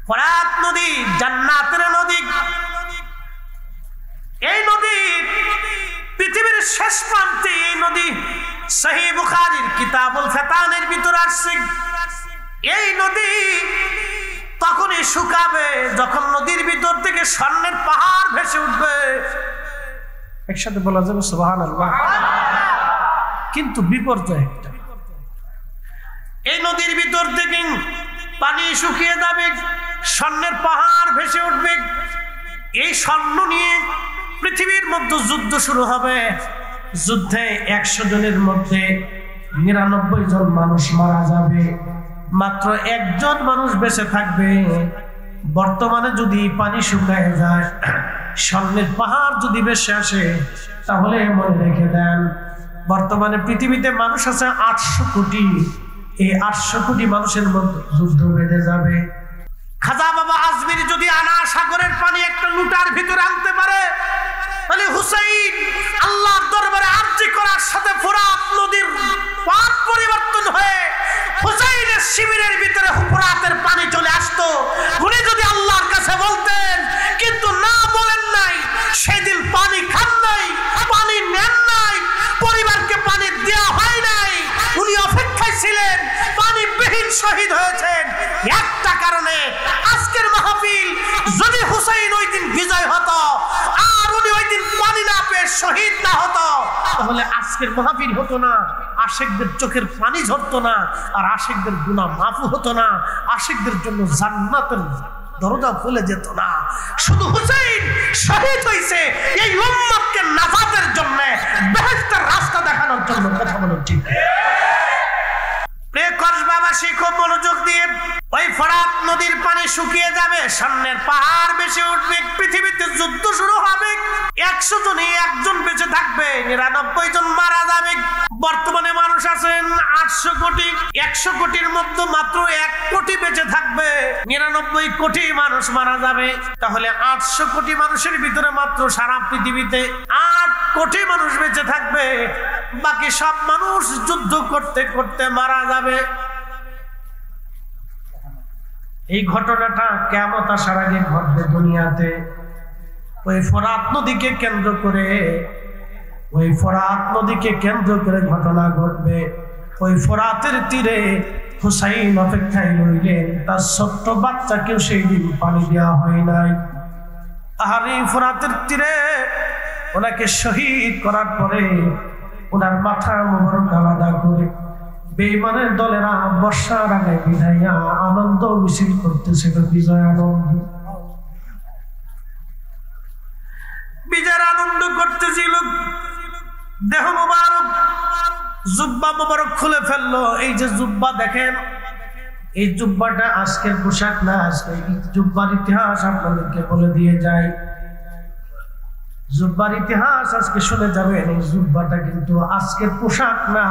ফরাত নদী জান্নাতের নদী। এই নদী পৃথিবীর শেষ প্রান্তে, এই নদী সহিহ বুখারীর কিতাবুল ফিতানের ভিতরে আসছে। এই নদী তখনই শুকাবে যখন নদীর ভিতর থেকে স্বর্ণের পাহাড় ভেসে উঠবে। একসাথে বলা যাবে সুবহানাল্লাহ। কিন্তু বিপর্যয় একটা, এই নদীর ভিতর থেকে পানি শুকিয়ে যাবে, স্বর্ণের পাহাড় ভেসে উঠবে। এই স্বর্ণ নিয়ে পৃথিবীর মধ্যে যুদ্ধ শুরু হবে। যুদ্ধে 100 জনের মধ্যে 99 জন মানুষ মারা যাবে, মাত্র 1 জন মানুষ বেঁচে থাকবে। বর্তমানে যদি পানি শুকায় যায়, স্বর্ণের পাহাড় যদি ভেসে আসে, তাহলে মনে রেখে দেন বর্তমানে পৃথিবীতে মানুষ আছে 800 কোটি। এই 800 কোটি মানুষের মধ্যে যুদ্ধ বেঁধে যাবে। খাজা বাবা আজমির যদি আনা সাগরের পানি একটা লুটার ভিতরে আনতে পারে, তাহলে হুসাইন আল্লাহর দরবারে আরজি করার সাথে ফোরাত নদীর পথ পরিবর্তন হয়ে হুসাইনের শিবিরের ভিতরে ফোরাতের পানি চলে আসতো। উনি যদি আল্লাহর কাছে বলতেন, কিন্তু না বলেন নাই, সেদিন পানি খান নাই, পানি নেন নাই, পরিবারকে পানি দেওয়া হয় নাই, উনি অপেক্ষায় ছিলেন, পানি বিহীন শহীদ হয়েছেন একটা কারণে। আজকের মাহফিল যদি হুসাইন ওই দিন বিজয় হতো আর উনি ওই দিন পানি না পেয়ে শহীদ না হতো, তাহলে আজকের মাহফিল হতো না, আশিকদের চোখের পানি ঝরতো না, আর আশিকদের গুনাহ মাফ হতো না, আশিকদের জন্য জান্নাতের দরজা খুলে যেত না। শুধু হুসাইন শহীদ হয়েছে এই উম্মতকে নাজাতের জন্য, বেহেশতের রাস্তা দেখানোর জন্য। কথা বলুন ঠিক? কসবাবাসী খুব মনোযোগ দিয়ে, ওই ফরাত নদীর পানি শুকিয়ে যাবে, সামনের পাহাড় বেশি উঠবে, পৃথিবীতে যুদ্ধ শুরু হবে। 100 জনে 1 জন বেঁচে থাকবে, 99 জন মারা যাবে। বর্তমানে মানুষ আছেন 800 কোটি। 100 কোটির মধ্যে মাত্র 1 কোটি বেঁচে থাকবে, 99 কোটি মানুষ মারা যাবে। তাহলে 800 কোটি মানুষের ভিতরে মাত্র সারা পৃথিবীতে 8 কোটি মানুষ বেঁচে থাকবে। বাকি সব মানুষ যুদ্ধ করতে করতে মারা যাবে। এই ঘটনাটা কিয়ামত আসার আগে ঘটবে দুনিয়াতে। ওই ফরাত নদীকে কেন্দ্র করে, ওই ফরাত নদীকে কেন্দ্র করে ঘটনা ঘটবে। ওই ফরাতের তীরে হুসাইন অপেক্ষায় রইলেন, তার ছোট্ট বাচ্চাকেও সেই দিন পানি দেওয়া হয় নাই। আর এই ফরাতের তীরে ওনাকে শহীদ করার পরে ওনার মাথা মোবারক আলাদা করে বেঈমানের দলেরা বর্ষার আগে বিদাইয়া আনন্দ মিছিল করতেছিল, বিজয় আনন্দ, বিজয়ের আনন্দ করতেছিল। দেহ মোবারক, জুব্বা মোবারক খুলে ফেললো। এই যে জুব্বা দেখেন, এই জুব্বাটা আজকের পোশাক না, আজকে জুব্বার ইতিহাস আপনাদেরকে বলে দিয়ে যায়। জুব্বার ইতিহাস আজকে শুনে যাবেন। এই জুব্বাটা কিন্তু আজকের পোশাক না।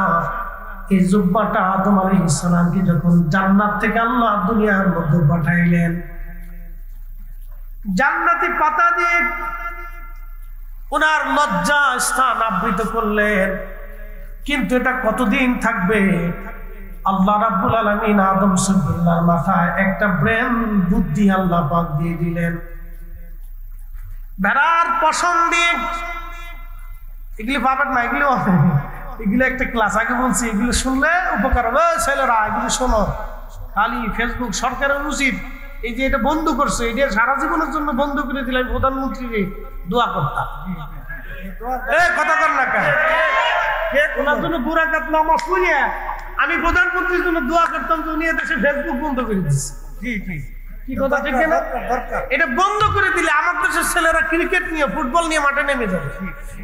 এই জুব্বাটা আদম আলাইহিস সালামকে যখন জান্নাত থেকে আল্লাহ দুনিয়ার মধ্যে পাঠাইলেন, জান্নাতি পাতা দিয়ে ওনার লজ্জা স্থান আবৃত করলেন। কিন্তু এটা কতদিন থাকবে? আল্লাহ রাব্বুল আলামিন আদম সুবহানাল্লাহর মাথায় একটা ব্রেন বুদ্ধি আল্লাহ পাক দিয়ে দিলেন, ভেড়ার পশম দিয়ে। এগুলি পাবেন না, এগুলো একটা ক্লাস আগে বলছি, এগুলো শুনলে উপকার হবে। ছেলেরা এগুলো শোনো, খালি ফেসবুক সরকারের উচিত এই যে এটা বন্ধ করছে, এটা সারা জীবনের জন্য বন্ধ করে দিলে প্রধানমন্ত্রী দোয়া করতাম। কথা কর না কেন? ওনার জন্য 2 রাকাত নামাজ পড়িয়া আমি প্রধানমন্ত্রীর জন্য দোয়া করতাম যে উনি দেশে ফেসবুক বন্ধ করে দিচ্ছে। কি কথা ঠিক না? এটা বন্ধ করে দিলে আমার দেশের ছেলেরা ক্রিকেট নিয়ে, ফুটবল নিয়ে মাঠে নেমে যাবে,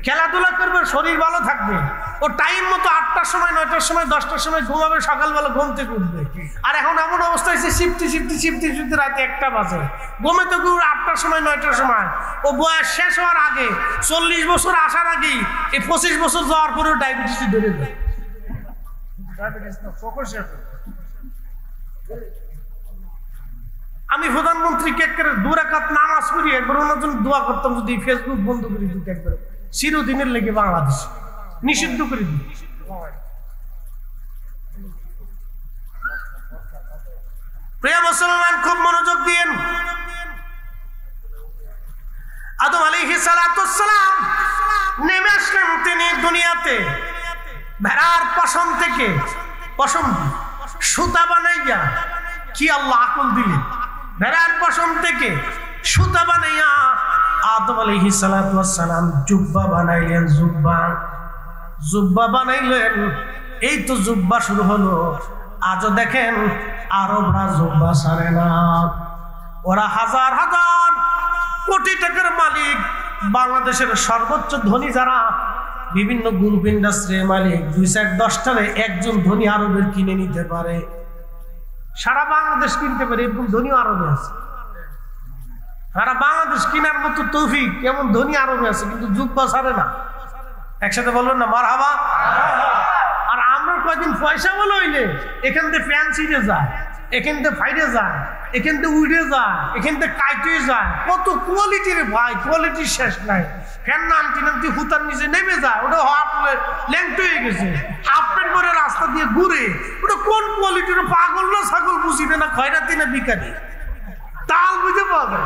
খেলাধুলা করবে, শরীর ভালো থাকবে। ও টাইম মতো 8টার সময়, 9টার সময়, 10টার সময় ঘুমাবে, সকালবেলা ঘুম থেকে উঠবে। আর এখন এমন অবস্থা হয়েছে শিফটি রাতে 1টা বাজে, ঘুমে তো 8টার সময়, 9টার সময়। ও বয়স শেষ হওয়ার আগে, 40 বছর আসার আগেই এই 25 বছর যাওয়ার পরেও ডায়াবেটিস ধরে দেয়। আমি প্রধানমন্ত্রীকে 2 রাকাত নামাজ পড়ি, একবার ওনার জন্য দোয়া করতাম যদি ফেসবুক বন্ধ করে দিতে, একবার চিরদিনের লেগে বাংলাদেশ নিষিদ্ধ করে দিত। প্রিয় মুসলমান, খুব মনোযোগ দিয়েন। সালাম নেমে আসলেন তিনি দুনিয়াতে ভেড়ার পশম থেকে, পশম সুতা বানাইয়া, কি আল্লাহ আকল দিলেন, ভেড়ার পশম থেকে সুতা বানাইয়া আদম আলাইহিস সালাতু ওয়াস সালাম জুব্বা বানাইলেন, জুব্বা বানাইলেন। এই তো জুব্বা শুরু হলো। আজও দেখেন আরবরা জুব্বা ছাড়ে না, ওরা হাজার হাজার কোটি টাকার মালিক, বাংলাদেশের সর্বোচ্চ ধনী যারা, বিভিন্ন গ্রুপ ইন্ডাস্ট্রির মালিক, 2-10টারে একজন ধনী আরবের কিনে নিতে পারে, সারা বাংলাদেশ কিনতে পারে, এরকম ধনী আরবে আছে। সারা বাংলাদেশ কেনার মতো তৌফিক এমন ধনী আরবে আছে, কিন্তু জুব্বা ছাড়ে না। একসাথে বলবেন না মারহাবা। আর আমরা কয়দিন পয়সা বলে হইলে এখান থেকে ফ্যান ছিঁড়ে যায়, এখান থেকে ফাইডে যায়, এখান থেকে উড়ে যায়, এখান থেকে কাইটে যায়, কত কোয়ালিটির ভাই, কোয়ালিটির শেষ নাই। ফ্যান নামটি নামটি হুতার নিচে নেমে যায়, ওটা হাফ লেংট হয়ে গেছে, হাফ প্যান্ট পরে রাস্তা দিয়ে ঘুরে, ওটা কোন কোয়ালিটির, পাগল না ছাগল বুঝি না, খয়রাতি না বিকারি, তাল বুঝতে পারবে।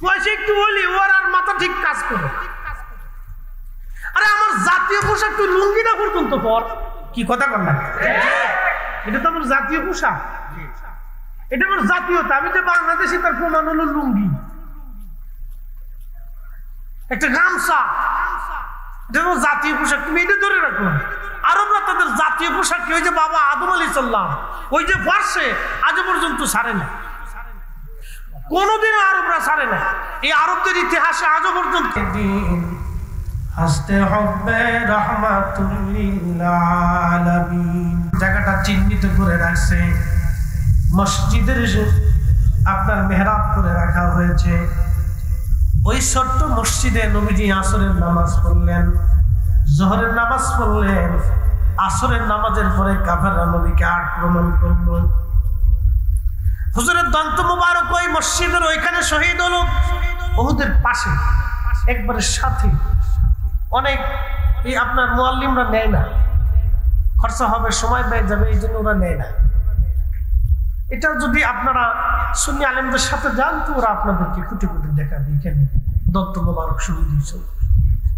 পয়সা একটু বলি ওর আর মাথা ঠিক কাজ করে। আরে আমার জাতীয় পোশাক তুই লুঙ্গি না পর্যন্ত পর, কি কথা কর না, এটা তো আমার জাতীয় পোশাক, এটা আমার জাতীয়তা। আমি যে বাংলাদেশি তার প্রমাণ হলো লুঙ্গি, একটা গামছা, এটা আমার জাতীয় পোশাক, তুমি এটা ধরে রাখো। আরবরা তাদের জাতীয় পোশাক ওই যে বাবা আদম আলাইহিস সালাম ওই যে পারছে আজ পর্যন্ত ছাড়ে না, কোনদিনও আরবরা ছাড়ে না। এই আরবদের ইতিহাসে আজও পর্যন্ত হাসতে হবে রাহমাতুল লিল আলামিন জায়গাটা চিহ্নিত করে রাখছে, মসজিদের আপনার মেহরাব করে রাখা হয়েছে। ওই ছোট্ট মসজিদে নবীজি আসরের নামাজ পড়লেন, জোহরের নামাজ পড়লেন, আসরের নামাজের পরে কাফেররা নবীকে আক্রমণ করল। হুজুরের দন্ত মুবারক ওই মসজিদের ওইখানে শহীদ হলো, উহুদের পাশে একবারে সাথে। অনেক এই আপনার মুআল্লিমরা নেয় না, খরচা হবে, সময় ব্যয় যাবে, এই জন্য ওরা নেয় না। এটা যদি আপনারা সুন্নি আলেমদের সাথে যান তো ওরা আপনাদেরকে খুঁটে খুঁটে দেখাবে, এখানে দন্ত মুবারক শহীদ হয়েছে।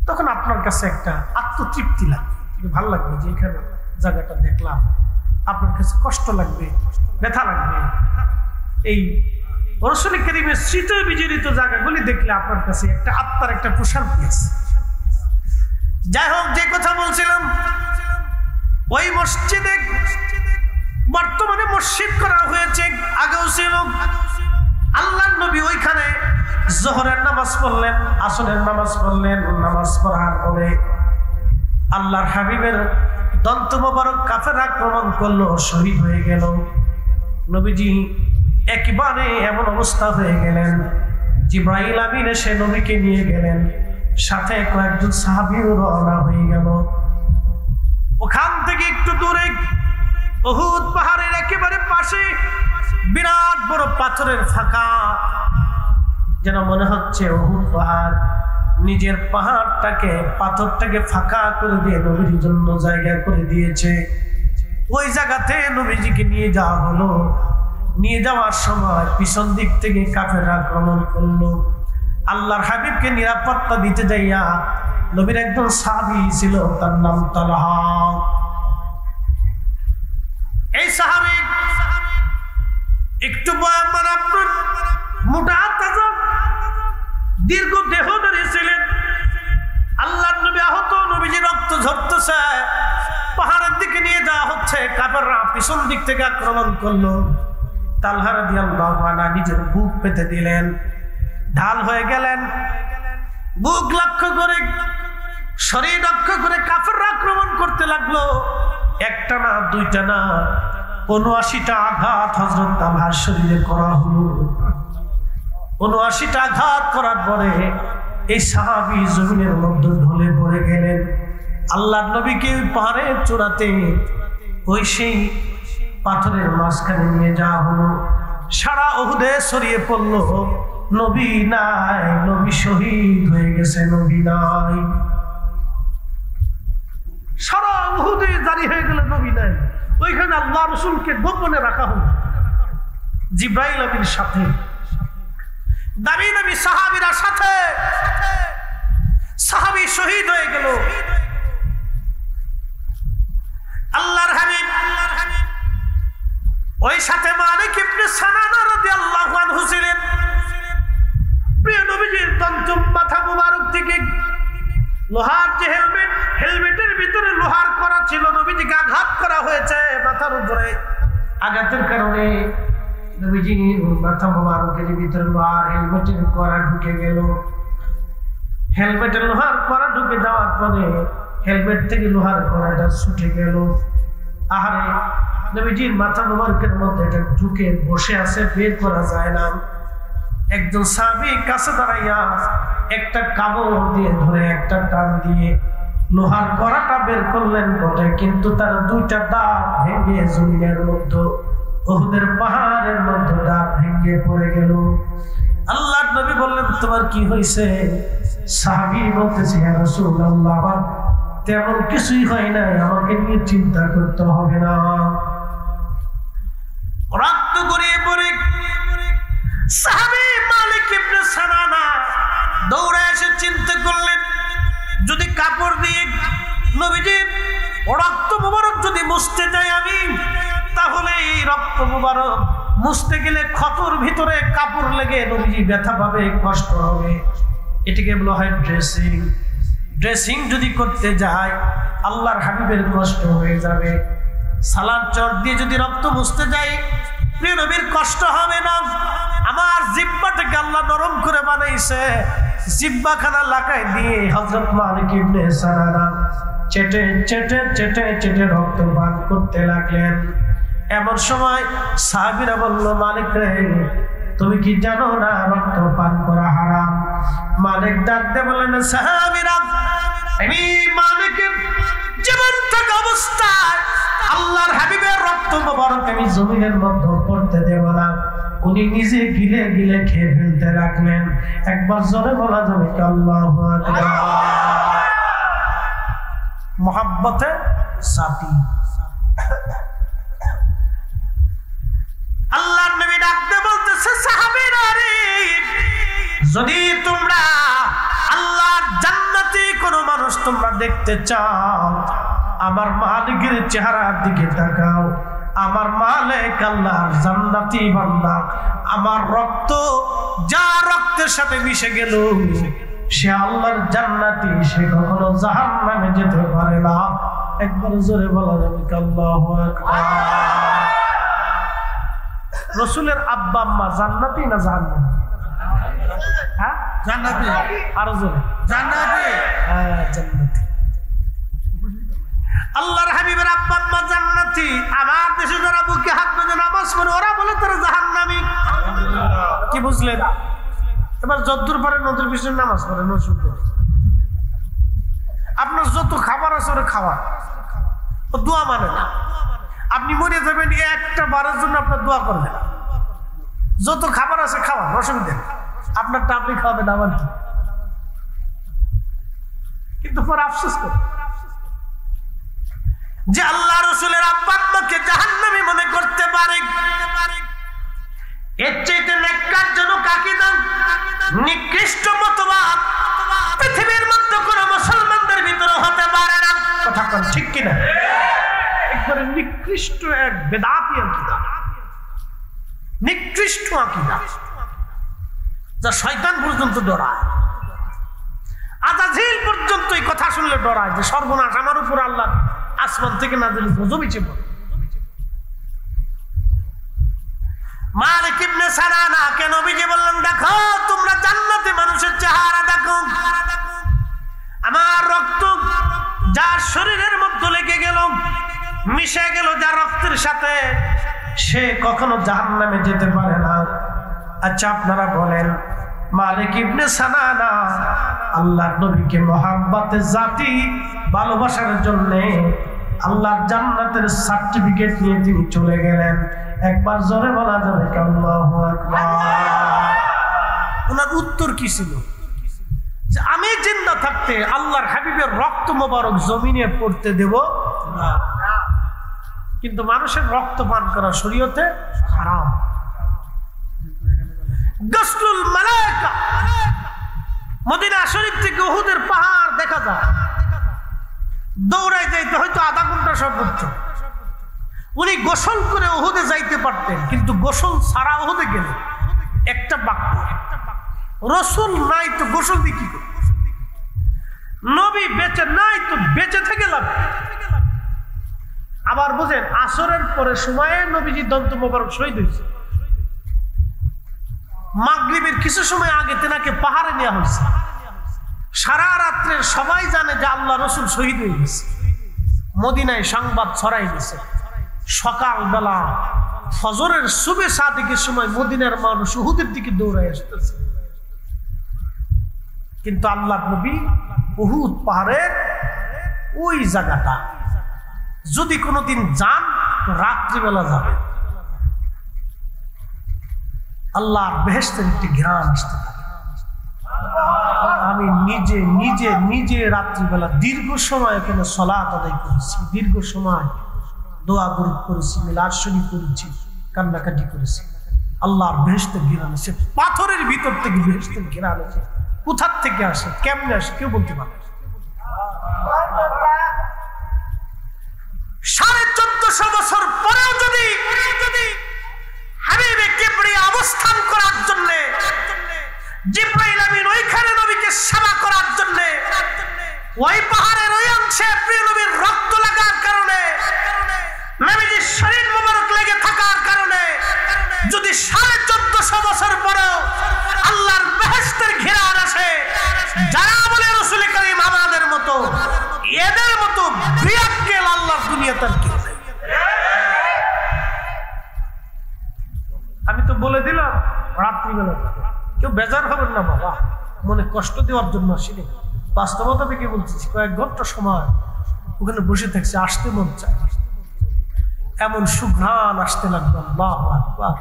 তখন আপনার কাছে একটা আত্মতৃপ্তি লাগবে, ভালো লাগবে যে এখানে জায়গাটা দেখলাম। আপনার কাছে কষ্ট লাগবে, ব্যথা লাগবে। এই রাসূল কারীমের স্মৃতি বিজড়িত জায়গাগুলি দেখলে আপনার কাছে একটা আত্মার একটা প্রশান্তি আছে। যাই হোক, যে কথা বলছিলাম, ওই মসজিদে বর্তমানে মসজিদ করা হয়েছে, আগেও ছিল। আল্লাহর নবী ওইখানে জোহরের নামাজ পড়লেন, আসরের নামাজ পড়লেন। নামাজ পড়ার পরে আল্লাহর হাবিবের দন্ত মোবারক কাফের আক্রমণ করলো, শহীদ হয়ে গেল। নবীজি একেবারে এমন অবস্থা হয়ে গেলেন, জিবরাইল আমিন এসে নবীকে নিয়ে গেলেন, সাথে কয়েকজন সাহাবীও রওনা হয়ে গেল। ওখান থেকে একটু দূরে উহুদ পাহাড়ের একেবারে পাশে বিরাট বড় পাথরের ফাঁকা, যেন মনে হচ্ছে উহুদ পাহাড় নিজের পাহাড়টাকে, পাথরটাকে ফাঁকা করে দিয়ে নবীর জন্য জায়গা করে দিয়েছে। ওই জায়গাতে নবীজিকে নিয়ে যাওয়া হলো। নিয়ে যাওয়ার সময় পিছন দিক থেকে কাফেররা আক্রমণ করলো। আল্লাহর হাবিবকে নিরাপত্তা দিতে যাইয়া নবীর একজন সাহাবী ছিল, তার নাম তালহা। এই সাহাবী একটু বয়ান আপনার মোটা তাজা দীর্ঘ দেহধারী ছিলেন। আল্লাহর নবী আহত, নবীজি রক্ত ঝরতেছে, পাহাড়ের দিকে নিয়ে যাওয়া হচ্ছে, কাফেররা পিছন দিক থেকে আক্রমণ করলো। তালহা রাদিয়াল্লাহু আনহু নিজের বুক পেতে দিলেন, ঢাল হয়ে গেলেন। বুক লক্ষ্য করে, শরীর লক্ষ্য করে কাফেররা আক্রমণ করতে লাগলো। একটা না, দুইটা না, ৭৯টা আঘাত হযরত তালহার শরীরে করা হলো। ৭৯টা আঘাত করার পরে এই সাহাবী জমিনের মধ্যে ঢলে পড়ে গেলেন। আল্লাহর নবীকে পাহাড়ের চূড়াতে ওই সেই পাথরের মাঝখানে নিয়ে যাওয়া হলো। সারা উহুদে ছড়িয়ে পড়লো, নবী নাই, নবী শহীদ হয়ে গেছে, নবী নাই। সারা উহুদে জারি হয়ে গেল, নবী নাই। ওইখানে আল্লাহ রাসূলকে গোপনে রাখা হলো জিবরাইল আমিনের সাথে, দামি নবী সাহাবীরা সাথে। সাহাবী শহীদ হয়ে গেল। আল্লাহর হাবিব ওই সাথে মালিক ইবনে সানানা রাদিয়াল্লাহু আনহু ছিলেন। প্রিয় নবীজির তন্তম মাথা মুবারক থেকে লোহার যে হেলমেটের ভিতরে লোহার করা ছিল, নবীজিকে আঘাত করা হয়েছে মাথার উপরে। আঘাতের কারণে নবীজির মাথা মুবারকের ভিতরে লোহার হেলমেটের করা ঢুকে গেল। হেলমেটের লোহার করা ঢুকে যাওয়ার পরে হেলমেট থেকে লোহার করাটা ছুটে গেল। আহারে, নবীজির মাথা মুবারকের মধ্যে এটা ঢুকে বসে আছে, বের করা যায় না। একজন সাহাবী কাছে দাঁড়াইয়া একটা কাপড় দিয়ে ধরে একটা টান দিয়ে লোহার কড়াটা বের করলেন বটে, কিন্তু তার দুইটা দাঁত ভেঙে জমিনের মধ্যে, উহুদের পাহাড়ের মধ্যে দাঁত ভেঙে পড়ে গেল। আল্লাহর নবী বললেন, তোমার কি হয়েছে? সাহাবী বলতেছে, ইয়া রাসূলুল্লাহ, তেমন কিছুই হয় না, আমাকে নিয়ে চিন্তা করতে হবে না। রক্ত গড়িয়ে পড়ে সাহাবী মালিক ইবনে সানানা দৌড়ে এসে চিন্তা করলেন, যদি কাপড় দিয়ে নবীজির রক্ত মুবারক যদি মুছতে যাই আমি, তাহলে এই রক্ত মুবারক মুছতে গেলে ক্ষতর ভিতরে কাপড় লেগে নবীজি ব্যথা পাবে, কষ্ট হবে। এটাকে বলা হয় ড্রেসিং। ড্রেসিং যদি করতে যায় আল্লাহর হাবিবের কষ্ট হয়ে যাবে। সালাদ চট দিয়ে যদি রক্ত মুছতে যাই প্রিয় নবীর কষ্ট হবে না। আমার জিহ্বাটাকে আল্লাহ নরম করে বানাইছে, জিহ্বাখানা লাগাই দিয়ে হযরত মালিক ইবনে সানানা চেটে চেটে চেটে চেটে রক্ত পান করতে লাগলেন। এমন সময় সাহাবীরা বলল, মালিক রে, তুমি কি জানো না রক্ত পান করা হারাম? মালিক ডাকতে বললেন, সাহাবীরা, আমি মালিকের জীবন থাকা অবস্থায় আল্লাহর হাবিবের রক্ত মুবারক আমি জমিনের মধ্যে পড়তে দেব না। উনি নিজে গিলে গিলে খেয়ে ফেলতে লাগলেন। একবার জোরে বলা যাবে কি আল্লাহু আকবার? মুহাব্বতে জাতি। আল্লাহর নবী ডাকতে বলতেছে, সাহাবীরা রে, যদি তোমরা আল্লাহর জান্নাতি কোন মানুষ তোমরা দেখতে চাও, আমার মালিকের চেহারার দিকে তাকাও। আমার মালিক আল্লাহর জান্নাতি বান্দা। আমার রক্ত যা রক্তের সাথে মিশে গেল সে আল্লাহর জান্নাতি, সে কখনো জাহান্নামে যেতে পারে না। একবার জোরে বলা যাবে আল্লাহু আকবার। রাসূলের আব্বা আম্মা জান্নাতি না জাহান্নামী? হ্যাঁ, জান্নাতি। আরো জোরে, জান্নাতি। হ্যাঁ, জান্নাতি। আল্লাহর হাবিবের আব্বা আম্মা জান্নাতি। আমার দেশে যারা বুকে হাত বেঁধে নামাজ পড়ে ওরা বলে তারা জাহান্নামী। কি বুঝলেন? এবার যদ্দূর পারে নদীর পিছনে নামাজ পড়ে, অসুবিধা নেই। আপনার যত খাবার আছে ওরা খাওয়া, ও দোয়া মানে না। আপনি মরে যাবেন, একটা বারের জন্য আপনার দোয়া করবেন। যত খাবার আছে খাওয়া, অসুবিধা নেই। আপনারটা আপনি খাওয়াবেন, আমার কি? কিন্তু পরে আফসোস করে যে আল্লাহ রাসূলের আব্বা আম্মাকে জাহান্নামী মনে করতে পারে। এর চাইতে নেককারজনক আকীদা, নিকৃষ্ট মতবাদ পৃথিবীর মধ্যে কোনো মুসলমানদের ভিতরে হতে পারে না। কথা কোন ঠিক কিনা? একবারে নিকৃষ্ট এক বেদাতি আকীদা, নিকৃষ্ট আকীদা, যা শয়তান পর্যন্ত ডরায়, আজাজিল পর্যন্ত এই কথা শুনলে ডরায় যে সর্বনাশ আমার উপর আল্লাহ আসমান থেকে নাযিল গজব এসে পড়ে। মালিক ইবনে সানানা কে নবীজি বললেন, দেখো তোমরা জান্নাতি মানুষের চেহারা দেখো। আমার রক্ত যার শরীরের মধ্যে লেগে গেল, মিশে গেল যার রক্তের সাথে, সে কখনো জাহান্নামে যেতে পারে না। আচ্ছা আপনারা বলেন, মালিক ইবনে সানানা আল্লাহর নবীকে মহাব্বতের জাতি ভালোবাসার জন্য আল্লাহর জান্নাতের সার্টিফিকেট নিয়ে তিনি চলে গেলেন। একবার জোরে বলা যাবে আল্লাহু আকবার। ওনার উত্তর কি ছিল? যে আমি জিন্দা থাকতে আল্লাহর হাবিবের রক্ত মোবারক জমিনে পড়তে দেব না। কিন্তু মানুষের রক্ত পান করা শরীয়তে হারাম। গসলুল মালায়েকা, মদিনা শরীফ থেকে উহুদের পাহাড় দেখা যায়, দৌড়াই যাইতে হয়তো আধা ঘন্টা সর্বোচ্চ। উনি গোসল করে উহুদে যাইতে পারতেন, কিন্তু গোসল ছাড়া উহুদে গেলেন। একটা বাক্য, রসুল নাই তো গোসল দিয়ে কি করে? নবী বেঁচে নাই তো বেঁচে থেকে লাভ। আবার বুঝেন, আসরের পরে সময়ে নবীজি দন্ত মোবারক শহীদ হয়েছে। মাগরিবের কিছু সময় আগে তেনাকে পাহাড়ে নেওয়া হয়েছে। সারা রাত্রে সবাই জানে যে আল্লাহ রসুল শহীদ হয়ে গেছে। মদিনায় সংবাদ ছড়াই গেছে। সকালবেলা ফজরের সুবে সাদিকের সময় মদিনার মানুষ উহুদের দিকে দৌড়ায় আসতেছে। কিন্তু আল্লাহ নবী উহুদ পাহাড়ের ওই জায়গাটা যদি কোনোদিন যান তো রাত্রিবেলা যাবে। আল্লাহর বেহেশতের একটি ঘ্রাণ আসতে থাকে। আমি নিজে নিজে নিজে রাত্রিবেলা দীর্ঘ সময় এখানে সালাত আদায় করেছি, দীর্ঘ সময় দোয়া করেছি, মিলাদ শরীফ করেছি, কান্নাকাটি করেছি। আল্লাহর বেহেশতের ঘ্রাণ আসে, পাথরের ভিতর থেকে বেহেশতের ঘ্রাণ আসে। কোথার থেকে আসে, কেমনে আসে কেউ বলতে পারে। 1450 বছর পরেও যদি হাবিবে কিবরিয়া অবস্থান করার জন্য, জিবরাইল আমিন ওইখানে নবীকে সেবা করার জন্য ওই পাহাড়ের ওই অংশে প্রিয় নবীর রক্ত লাগার কারণে, নবীজির শরীর মোবারক লেগে থাকার কারণে যদি 1450 বছর পরেও আল্লাহর বেহেশতের ঘেরান আসে, যারা বলে রাসূল করিম আমাদের মতো, এদের মতো বিয়াক্কেল আল্লাহর দুনিয়াতে আর কেউ নেই। আমি তো বলে দিলাম রাত্রিবেলা, কেউ বেজার হবেন না বাবা, মনে কষ্ট দেওয়ার জন্য আসিনি। বাস্তবতা থেকে বলছি, কয়েক ঘন্টা সময় ওখানে বসে থাকছে, আসতে মন চায়। এমন সুঘ্রাণ আসতে লাগলো, আল্লাহু আকবার।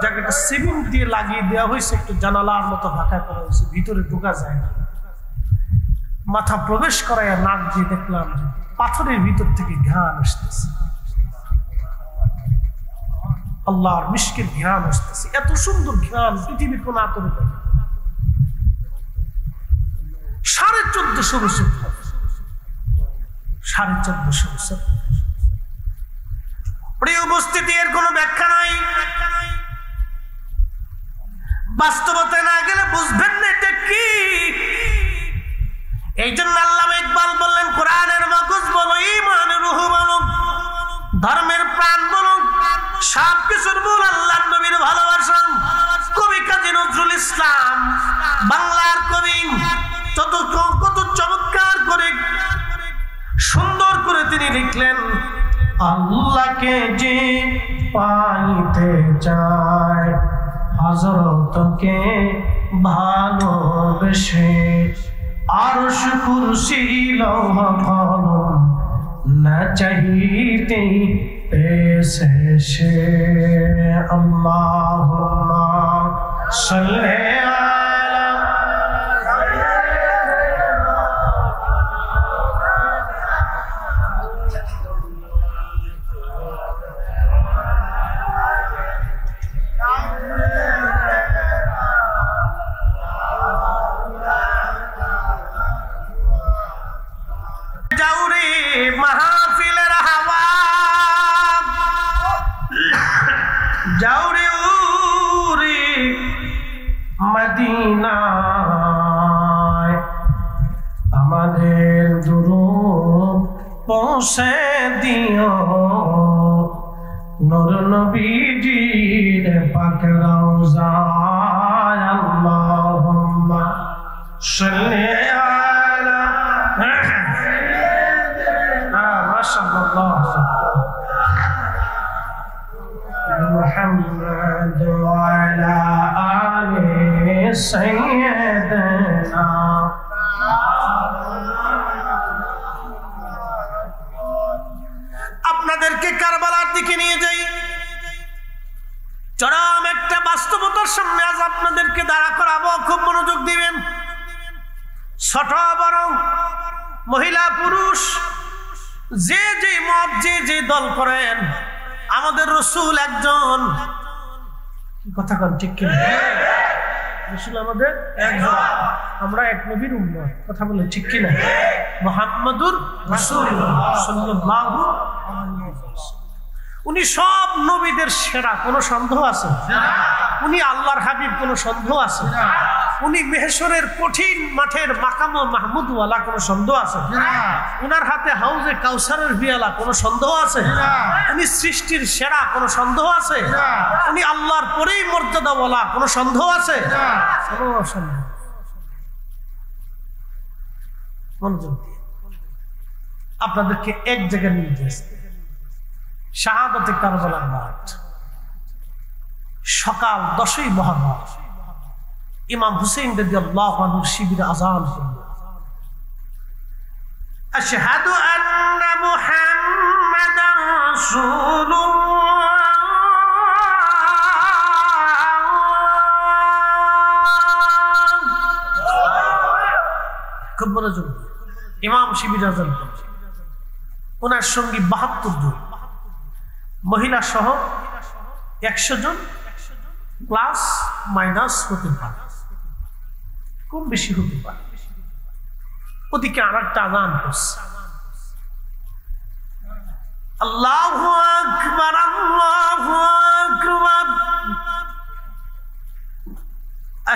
জায়গাটা সিমেন্ট দিয়ে লাগিয়ে দেওয়া হয়েছে, একটু জানালার মতো ফাঁকা করা হয়েছে, ভিতরে ঢোকা যায় না। মাথা প্রবেশ করাইয়া নাক দিয়ে দেখলাম যে পাথরের ভিতর থেকে ঘ্রাণ আসতেছে, আল্লাহর মিশকের ঘ্রাণ আসতেছে। এত সুন্দর ঘ্রাণ পৃথিবীর কোন আতরে পাই। 1450 বছর, 1450 বছর। প্রিয় উপস্থিতি, এর কোনো ব্যাখ্যা নাই। বাস্তবতা না গেলে বুঝবেন না এটা কি। এই জন্য আল্লামা ইকবাল বললেন, কোরআনের মগজ বলো, ঈমানের রূহ বলো, ধর্মের প্রাণ বলো, সব কিছুর মূল আল্লাহর নবীর ভালোবাসা। কবি কাজী নজরুল ইসলাম, বাংলার কবি, কত চমৎকার করে সুন্দর করে তিনি লিখলেন, আল্লাহকে যে পাইতে চায় হযরতকে ভালোবেসে, আরশ কুরসি লৌহ কলম না চাইতে পেছে সে। আল্লাহুম্মা সাল্লি মদিনায় আমাদের দুরূদ পৌঁছে দিও, নূর নবীজির পাক রওজায়। আল্লাহুম্মা সাল্লি আলা মাশাআল্লাহ মুহাম্মদ ওয়া আলা আলি সাইয়্যিদিনা। আপনাদেরকে কারবালার দিকে নিয়ে যাই। চরম একটা বাস্তবতার সামনে আজ আপনাদেরকে দাঁড়া করাবো, খুব মনোযোগ দিবেন। ছোট বড়, মহিলা পুরুষ, যে যে মত, যে যে দল করেন, আমাদের রাসূল একজন। কথা কন ঠিক কিনা? রাসূল আমাদের একজন, আমরা এক নবীর উম্মত। কথা বলে ঠিক কিনা? মুহাম্মাদুর রাসূলুল্লাহ সাল্লাল্লাহু আলাইহি ওয়াসাল্লাম, উনি সব নবীদের সেরা, কোনো সন্দেহ আছে? উনি আল্লাহর হাবিব, কোনো সন্দেহ আছে? উনি মেহশরের কঠিন মাঠের মাকাম মাহমুদ ওয়ালা, কোনো সন্দেহ আছে? উনার হাতে হাউজে কাউসারের বিয়ালা, কোনো সন্দেহ আছে? উনি সৃষ্টির সেরা, কোনো সন্দেহ আছে? উনি আল্লাহর পরেই মর্যাদা ওয়ালা, কোনো সন্দেহ আছে? কোনো সন্দেহ। মনোযোগ দিয়ে আপনাদেরকে এক জায়গায় নিয়ে যাচ্ছে, শাহাদাতে কারবালার মাঠ, সকাল 10ই মুহররম, ইমাম হুসাইন রাদিয়াল্লাহু আনহু শিবিরে আযান করল, আশহাদু আন্না মুহাম্মাদার রাসূলুল্লাহ। খুব মনোযোগ, ইমাম শিবিরে আযান করল, ওনার সঙ্গী 72 জন, মহিলা সহ 100 জন, প্লাস মাইনাস হতে পারে, কম বেশি হতে পারে। ওদিকে আর একটা আযান করছে, আল্লাহু আকবার, আল্লাহু আকবার,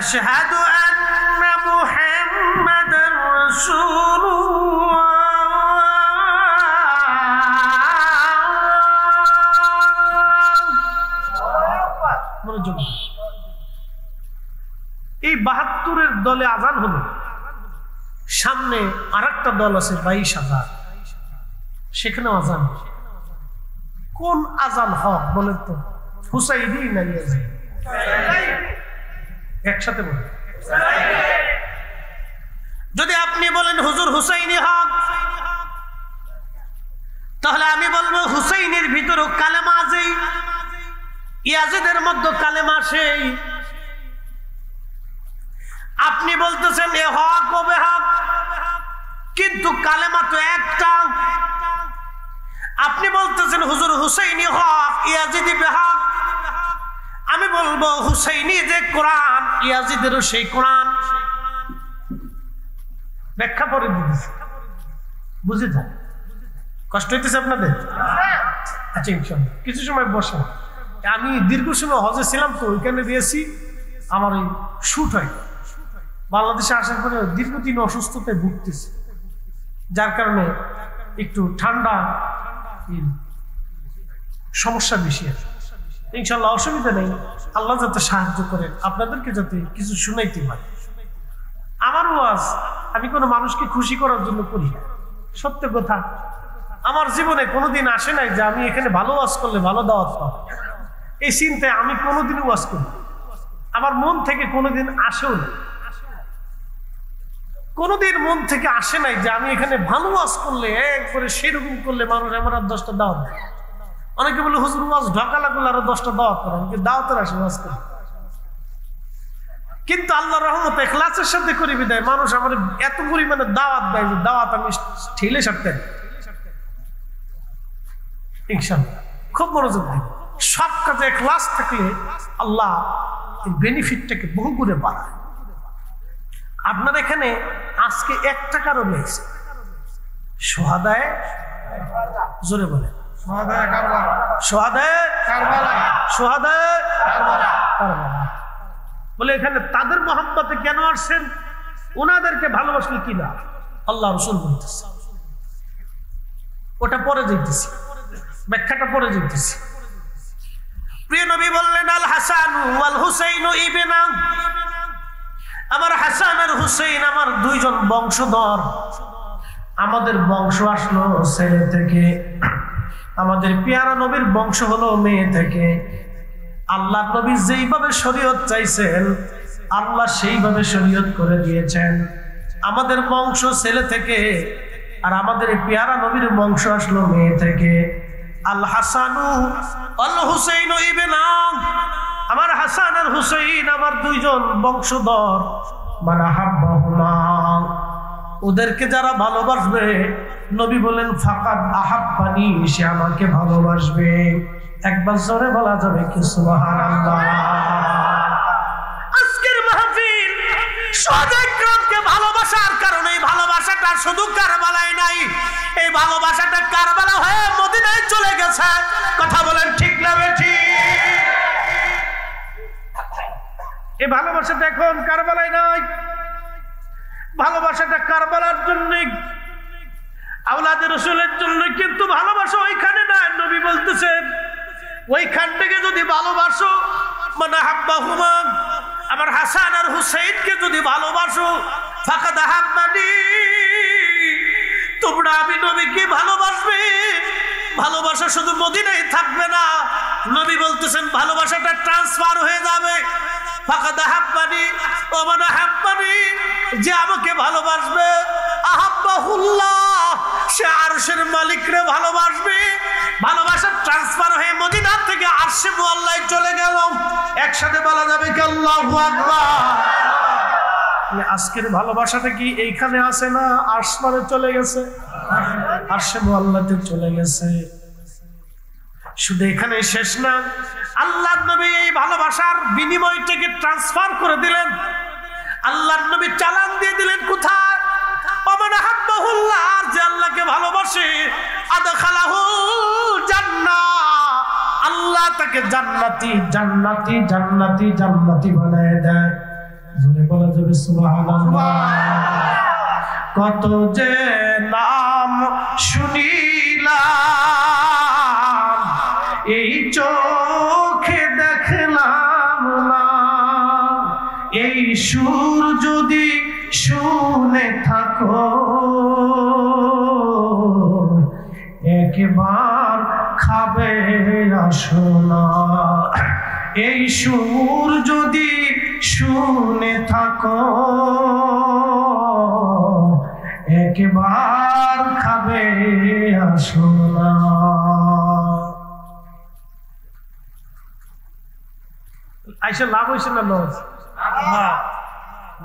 আশহাদু আন্না মুহাম্মাদার রাসূলুল্লাহ। এই 72-এর দলে আজান হলো, সামনে আর একটা দল আছে 22,000, সেখানে আজান। কোন আজান হক বলেন তো? হুসাইনি না ইয়াজিদি? একসাথে বলেন। যদি আপনি বলেন হুজুর হুসাইনি হক, তাহলে আমি বলবো হুসাইনের ভিতরেও কালেমা আছে, ইয়াজিদের মধ্যে কালেমা সেই। আপনি বলতেছেন এ হক ও বেহক, কিন্তু কালেমা তো একটা। আপনি বলতেছেন হুজুর হুসাইনি হক, ইয়াজিদি বেহক। আমি বলবো হুসাইনি যে কোরআন, ইয়াজিদেরও সেই কোরআন। ব্যাখ্যা করে দিতেছি, বুঝে যান। কষ্ট হইতেছে আপনাদের? আচ্ছা ইনশাআল্লাহ কিছু সময় বসে। আমি দীর্ঘ সময় হজে ছিলাম, তো ওইখানে দিয়েছি, আমার ওই শুট হয়। বাংলাদেশে আসার পরে দীর্ঘদিন অসুস্থতায় ভুগতেছি, যার কারণে একটু ঠান্ডা সমস্যা বেশি আছে। ইনশাল্লাহ অসুবিধা নেই, আল্লাহ যাতে সাহায্য করেন, আপনাদেরকে যাতে কিছু শুনাইতে পারে। আমার ওয়াজ আমি কোনো মানুষকে খুশি করার জন্য করি না, সত্য কথা। আমার জীবনে কোনোদিন আসে নাই যে আমি এখানে ভালো ওয়াজ করলে ভালো দাওয়াত পাবো, এই চিন্তায় আমি কোনোদিনও ওয়াজ করি। আমার মন থেকে কোনোদিন আসেও না, কোনোদিন মন থেকে আসে নাই যে আমি এখানে ভালো ওয়াজ করলে, একবারে সেরকম করলে মানুষ আমার আর 10টা দাওয়াত দেয়। অনেকে বলে হুজুর ওয়াজ ঢাকা লাগলে আরো 10টা দাওয়াত করেন, কিন্তু দাওয়াতের আসে ওয়াজ করে। কিন্তু আল্লাহর রহমতে ইখলাসের সাথে করি বিদায় মানুষ আমার এত পরিমাণে দাওয়াত দেয় যে দাওয়াত আমি ঠেলে সারতে। ইনশাআল্লাহ খুব মনোযোগ দিন। সব কাজে ইখলাস থাকলে আল্লাহ এই বেনিফিটটাকে বহু গুণে বাড়ায়। আপনার এখানে আজকে 1 টাকারও নেই, সোহাদায়ে জোরে বলে বলে এখানে তাদের মোহাম্মতে কেন আসছেন? ওনাদেরকে ভালোবাসলে কি না আল্লাহ রাসূল বলতেছে। ওটা পরে যাইতেছি, ব্যাখ্যাটা পরে যাইতেছি। প্রিয় নবী বললেন আল হাসান ওয়াল হুসাইন ইবনা, আমার হাসান আর হুসাইন আমার 2 জন বংশধর। আমাদের বংশ আসলো ছেলে থেকে, আমাদের পেয়ারা নবীর বংশ হলো মেয়ে থেকে। আল্লাহ নবী যেইভাবে শরীয়ত চাইছেন আল্লাহ সেইভাবে শরীয়ত করে দিয়েছেন। আমাদের বংশ ছেলে থেকে, আর আমাদের পেয়ারা নবীর বংশ আসলো মেয়ে থেকে। আল হাসানু আল হুসাইন ইবনা, আমার হাসান আর হুসাইন আমার 2 জন বংশধর। মানে হাব্বাহুমা, ওদেরকে যারা ভালোবাসবে, নবী বলেন ফাকাদ আহাব্বানি, সে আমাকে ভালোবাসবে। একবার জোরে বলা যাবে কি সুবহানাল্লাহ। আজকের মাহফিল সুহাদায়ে ভালোবাসার কারণে এই ভালোবাসাটা শুধু কারবালায় নাই, এই ভালোবাসাটা কারবালা হয়ে মদিনায় চলে গেছে। কথা বলেন ঠিক না বেঠিক? এই ভালোবাসাটা এখন কারবালায় নাই, ভালোবাসাটা কারবালার জন্য, আওলাদে রাসূলের জন্য। কিন্তু ভালোবাসা ওইখানে না। নবী বলতেছেন ওইখান থেকে যদি ভালোবাসো, মানে হাব্বাহুমা, আমার হাসান আর হুসাইনকে যদি ভালোবাসো, ফাকাদ আহাব্বানি, তোমরা আমি নবীকে ভালোবাসবে। ভালোবাসা শুধু মদিনায় থাকবে না, নবী বলতেছেন ভালোবাসাটা ট্রান্সফার হয়ে যাবে। ফাকাদ আহাব্বানি ও মান আহাব্বানি, যে আমাকে ভালোবাসবে, আহাব্বাহুল্লাহ, সে আরশের মালিকরে ভালোবাসবে। ভালোবাসা ট্রান্সফার হয়ে মদিনা থেকে আরশে মুআল্লায় চলে গেল। একসাথে বলা যাবে কি আল্লাহু আকবার? আজকের ভালোবাসাটা কি এইখানে আছে না আসমানে চলে গেছে? আরশে মুআল্লাতে চলে গেছে। শুধু এখানে শেষ না, আল্লাহর নবী এই ভালোবাসার বিনিময়টাকে ট্রান্সফার করে দিলেন। আল্লাহর নবী চালান দিয়ে দিলেন কোথায়? ওমান আহাব্বাহুল্লাহ, যে আল্লাহকে ভালোবাসে, আদখালাহুল জান্নাহ, আল্লাহ তাকে জান্নাতি জান্নাতি জান্নাতি জান্নাতি বানায় দেয়। জোরে বলা যাবে সুবহানাল্লাহ। কত যে নাম শুনিলাম, এই চোখে দেখলাম না। এই সুর যদি শুনে থাকো, একবার খাবে আসো না। এই সুর যদি শুনে থাকো, একবার খাবে আসো না। আইসা লাভ হয়েছে না লস?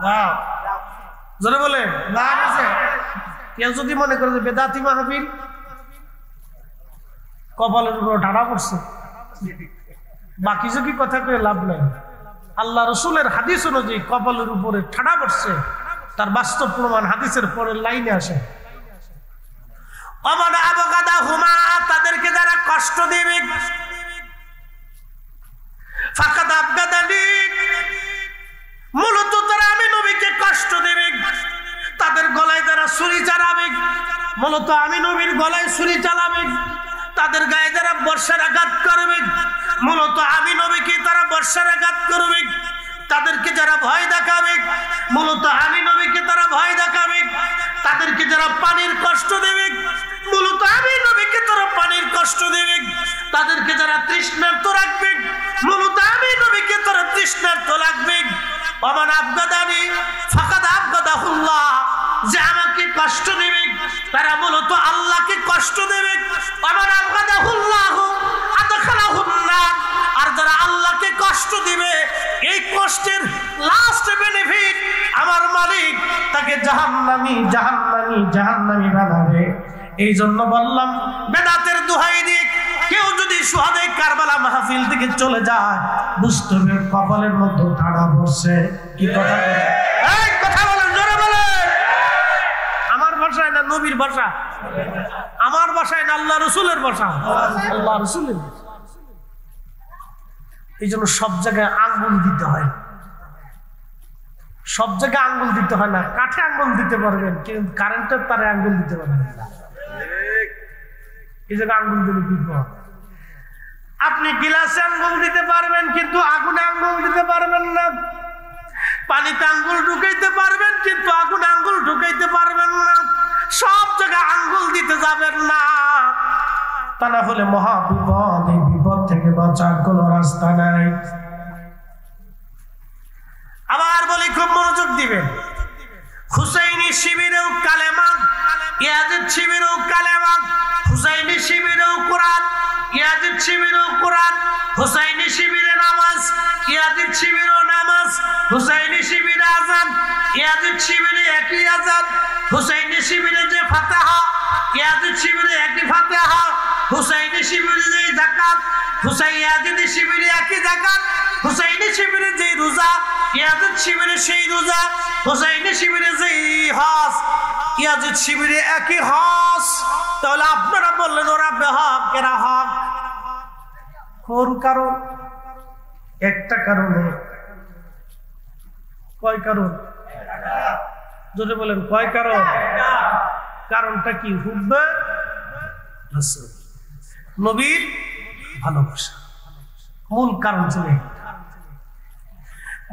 না, জোরে বলে লাভ আছে। কেউ যদি মনে করে যে বেদাতি মাহফিল, কপালের উপর ঠাড়া পড়ছে, বাকি যে কি কথা কয়ে লাভ নাই। আল্লাহ রসুলের হাদিস অনুযায়ী কপালের উপরে ঠাড়া পড়ছে, তার বাস্তব প্রমাণ হাদিসের পরের লাইনে আসে। ওমান আবগাদাহুমা, তাদেরকে যারা কষ্ট দেবে, ফাকাদ আবগাদানি, মূলত তারা আমি নবীকে কষ্ট দেবে। তাদের গলায় যারা ছুরি চালাবে, মূলত আমি নবীর গলায় ছুরি চালাবে। তাদের গায়ে যারা বর্ষার আঘাত করবে, মূলত আমি নবীকে তারা বর্ষার আঘাত করবে। তাদেরকে যারা ভয় দেখাবে, মূলত আমি নবীকে তারা ভয় দেখাবে। তাদেরকে যারা পানির কষ্ট দেবে, মূলত আমি নবীকে তারা পানির কষ্ট দেবে। তাদেরকে যারা তৃষ্ণার্ত রাখবে, মূলত আমি নবীকে তারা তৃষ্ণার্ত রাখবে। ওমান আবগাদানি ফাকাদ আবগাদাহুল্লাহ, যে আমাকে কষ্ট দেবে তারা মূলত আল্লাহকে কষ্ট দেবে। ওমান আবগাদাহুল্লাহ আদখালাহুন নার, আর যারা আল্লাহকে কষ্ট দিবে, এই কষ্টের লাস্ট বেনিফিট আমার মালিক তাকে জাহান্নামী জাহান্নামী জাহান্নামী বানাবে। এই জন্য বললাম, বেদাতের দোহাই দিয়ে কেউ যদি সুহাদায়ে কারবালা মাহফিল থেকে চলে যায়, বুঝতে হবে কপালের মধ্যে ঠাড়া পড়ছে। কি কথা বলে? এই কথা বলেন, জোরে বলে। আমার ভাষায় না নবীর ভাষা, আমার ভাষায় না আল্লাহ রসুলের ভাষা, আল্লাহ রসুলের। এই জন্য সব জায়গায় আঙ্গুল দিতে হয়, সব জায়গায় আঙ্গুল দিতে হয় না। কাঠে আঙ্গুল দিতে পারবেন, কিন্তু কারেন্টের তারে আঙ্গুল দিতে পারবেন না। এই জায়গায় আঙ্গুল দিলে বিপদ। আপনি গিলাসে আঙ্গুল দিতে পারবেন, কিন্তু আগুনে আঙ্গুল দিতে পারবেন না। পানিতে আঙ্গুল ঢুকাইতে পারবেন, কিন্তু আগুনে আঙ্গুল ঢুকাইতে পারবেন না। সব জায়গায় আঙ্গুল দিতে যাবেন না, তা না হলে মহা বিপদ। এই বিপদ থেকে বাঁচার কোনো রাস্তা নাই। আবার বলি, খুব মনোযোগ দিবেন। হুসাইনি শিবিরেও কালেমা, ইয়াজিদ শিবিরেও কালেমা। হুসাইনি শিবিরেও কোরআন, ইয়াজিদ শিবিরেও কোরআন। হুসাইনি শিবিরে নামাজ, ইয়াজিদ শিবিরেও নামাজ। হুসাইনি শিবিরে আযান, ইয়াজিদ শিবিরে একই আযান। হুসাইনি শিবিরে যে ফাতিহা, ইয়াজিদ শিবিরে একই ফাতিহা। হুসাইনি শিবিরে যে যাকাত, হুসাইয়াজিদি শিবিরে একই যাকাত, হুসাইনি শিবিরে যে রোজা, ইয়াজিদ শিবিরে সেই রোজা, হুসাইনি শিবিরে যে হজ, ইয়াজিদ শিবিরে একই হজ। তাহলে আপনারা বললেন ওরা বেহক, এরা হক। কোন কারণ? একটা কারণে। কয় কারণ? যদি বলেন কয় কারণ? কারণটা কি? হুব্বে রাসূল, নবীর ভালোবাসা। মূল কারণ ছিল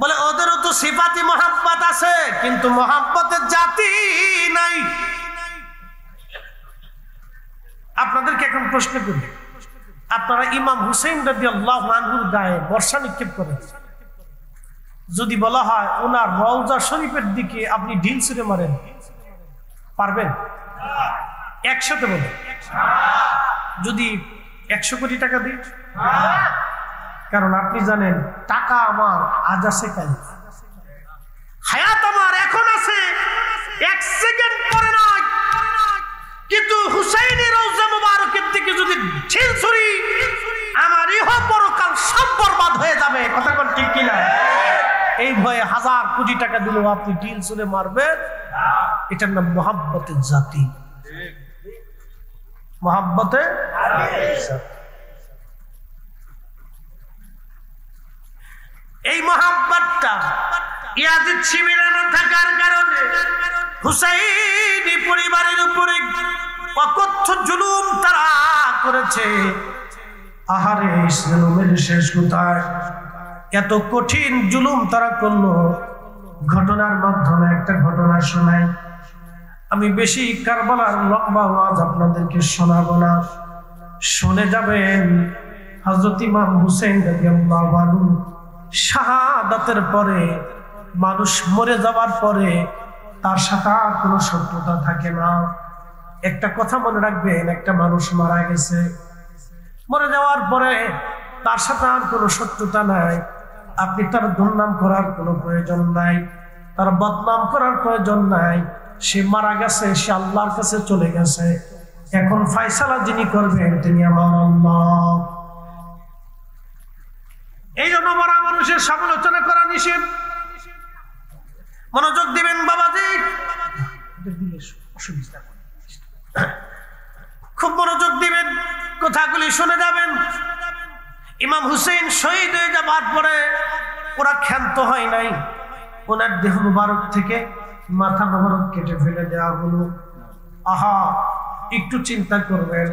বলে ওদেরও তো সিফাতি মোহাব্বত আছে, কিন্তু মোহাব্বতের জাতি নাই। আপনাদেরকে এখন প্রশ্ন করি, আপনারা ইমাম হুসাইন রাদিয়াল্লাহু আনহুর গায়ে বর্ষা নিক্ষেপ করেন, যদি বলা হয় ওনার রওজা শরীফের দিকে আপনি ঢিল ছুঁড়ে মারেন, পারবেন? একসাথে বলেন। যদি 100 কোটি টাকা দিই? কারণ আপনি জানেন টাকা আমার আজ আছে কাল, হায়াত আমার এখন আছে, 1 সেকেন্ড পরে নয়। কিন্তু হুসাইনের রওজা মুবারকের দিকে যদি ঢিল ছুঁড়ি, আমার ইহ পরকাল সব বরবাদ হয়ে যাবে। কথা কোন ঠিক কিনা? এই ভয়ে 1000 কোটি টাকা দিলেও আপনি ঢিল ছুঁড়ে মারবেন। এটার নাম মোহাব্বতের জাতি। মোহাব্বতে এই মোহাব্বতটা ইয়াজিদ শিবিরে না থাকার কারণে হুসাইনি পরিবারের উপরে অকথ্য জুলুম তারা করেছে। আহারে জুলুমের শেষ কোথায়? এত কঠিন জুলুম তারা করলো। ঘটনার মাধ্যমে একটা ঘটনা শোনাই। আমি বেশি কারবালার লম্বা আওয়াজ আপনাদেরকে শোনাবো না, শুনে যাবেন। হযরত ইমাম হুসাইন রাদিয়াল্লাহু আনহু শাহাদাতের পরে, মানুষ মরে যাওয়ার পরে তার সাথে আর কোনো শত্রুতা থাকে না। একটা কথা মনে রাখবেন, একটা মানুষ মারা গেছে, মরে যাওয়ার পরে তার সাথে আর কোনো শত্রুতা নাই। আপনি তার দুর্নাম করার কোনো প্রয়োজন নাই, তার বদনাম করার প্রয়োজন নাই। সে মারা গেছে, সে আল্লাহর কাছে চলে গেছে। এখন ফয়সালা যিনি করবেন তিনি আমার আল্লাহ। এই জন্য মরা মানুষের সমালোচনা করা নিষেধ। মনোযোগ দিবেন বাবাজি, খুব মনোযোগ দিবেন, কথাগুলি শুনে যাবেন। ইমাম হুসেইন শহীদ হয়ে যাবার পরে ওরা ক্ষান্ত হয় নাই, ওনার দেহ মুবারক থেকে মাথা মুবারক কেটে ফেলে দেওয়া হলো। আহা, একটু চিন্তা করবেন,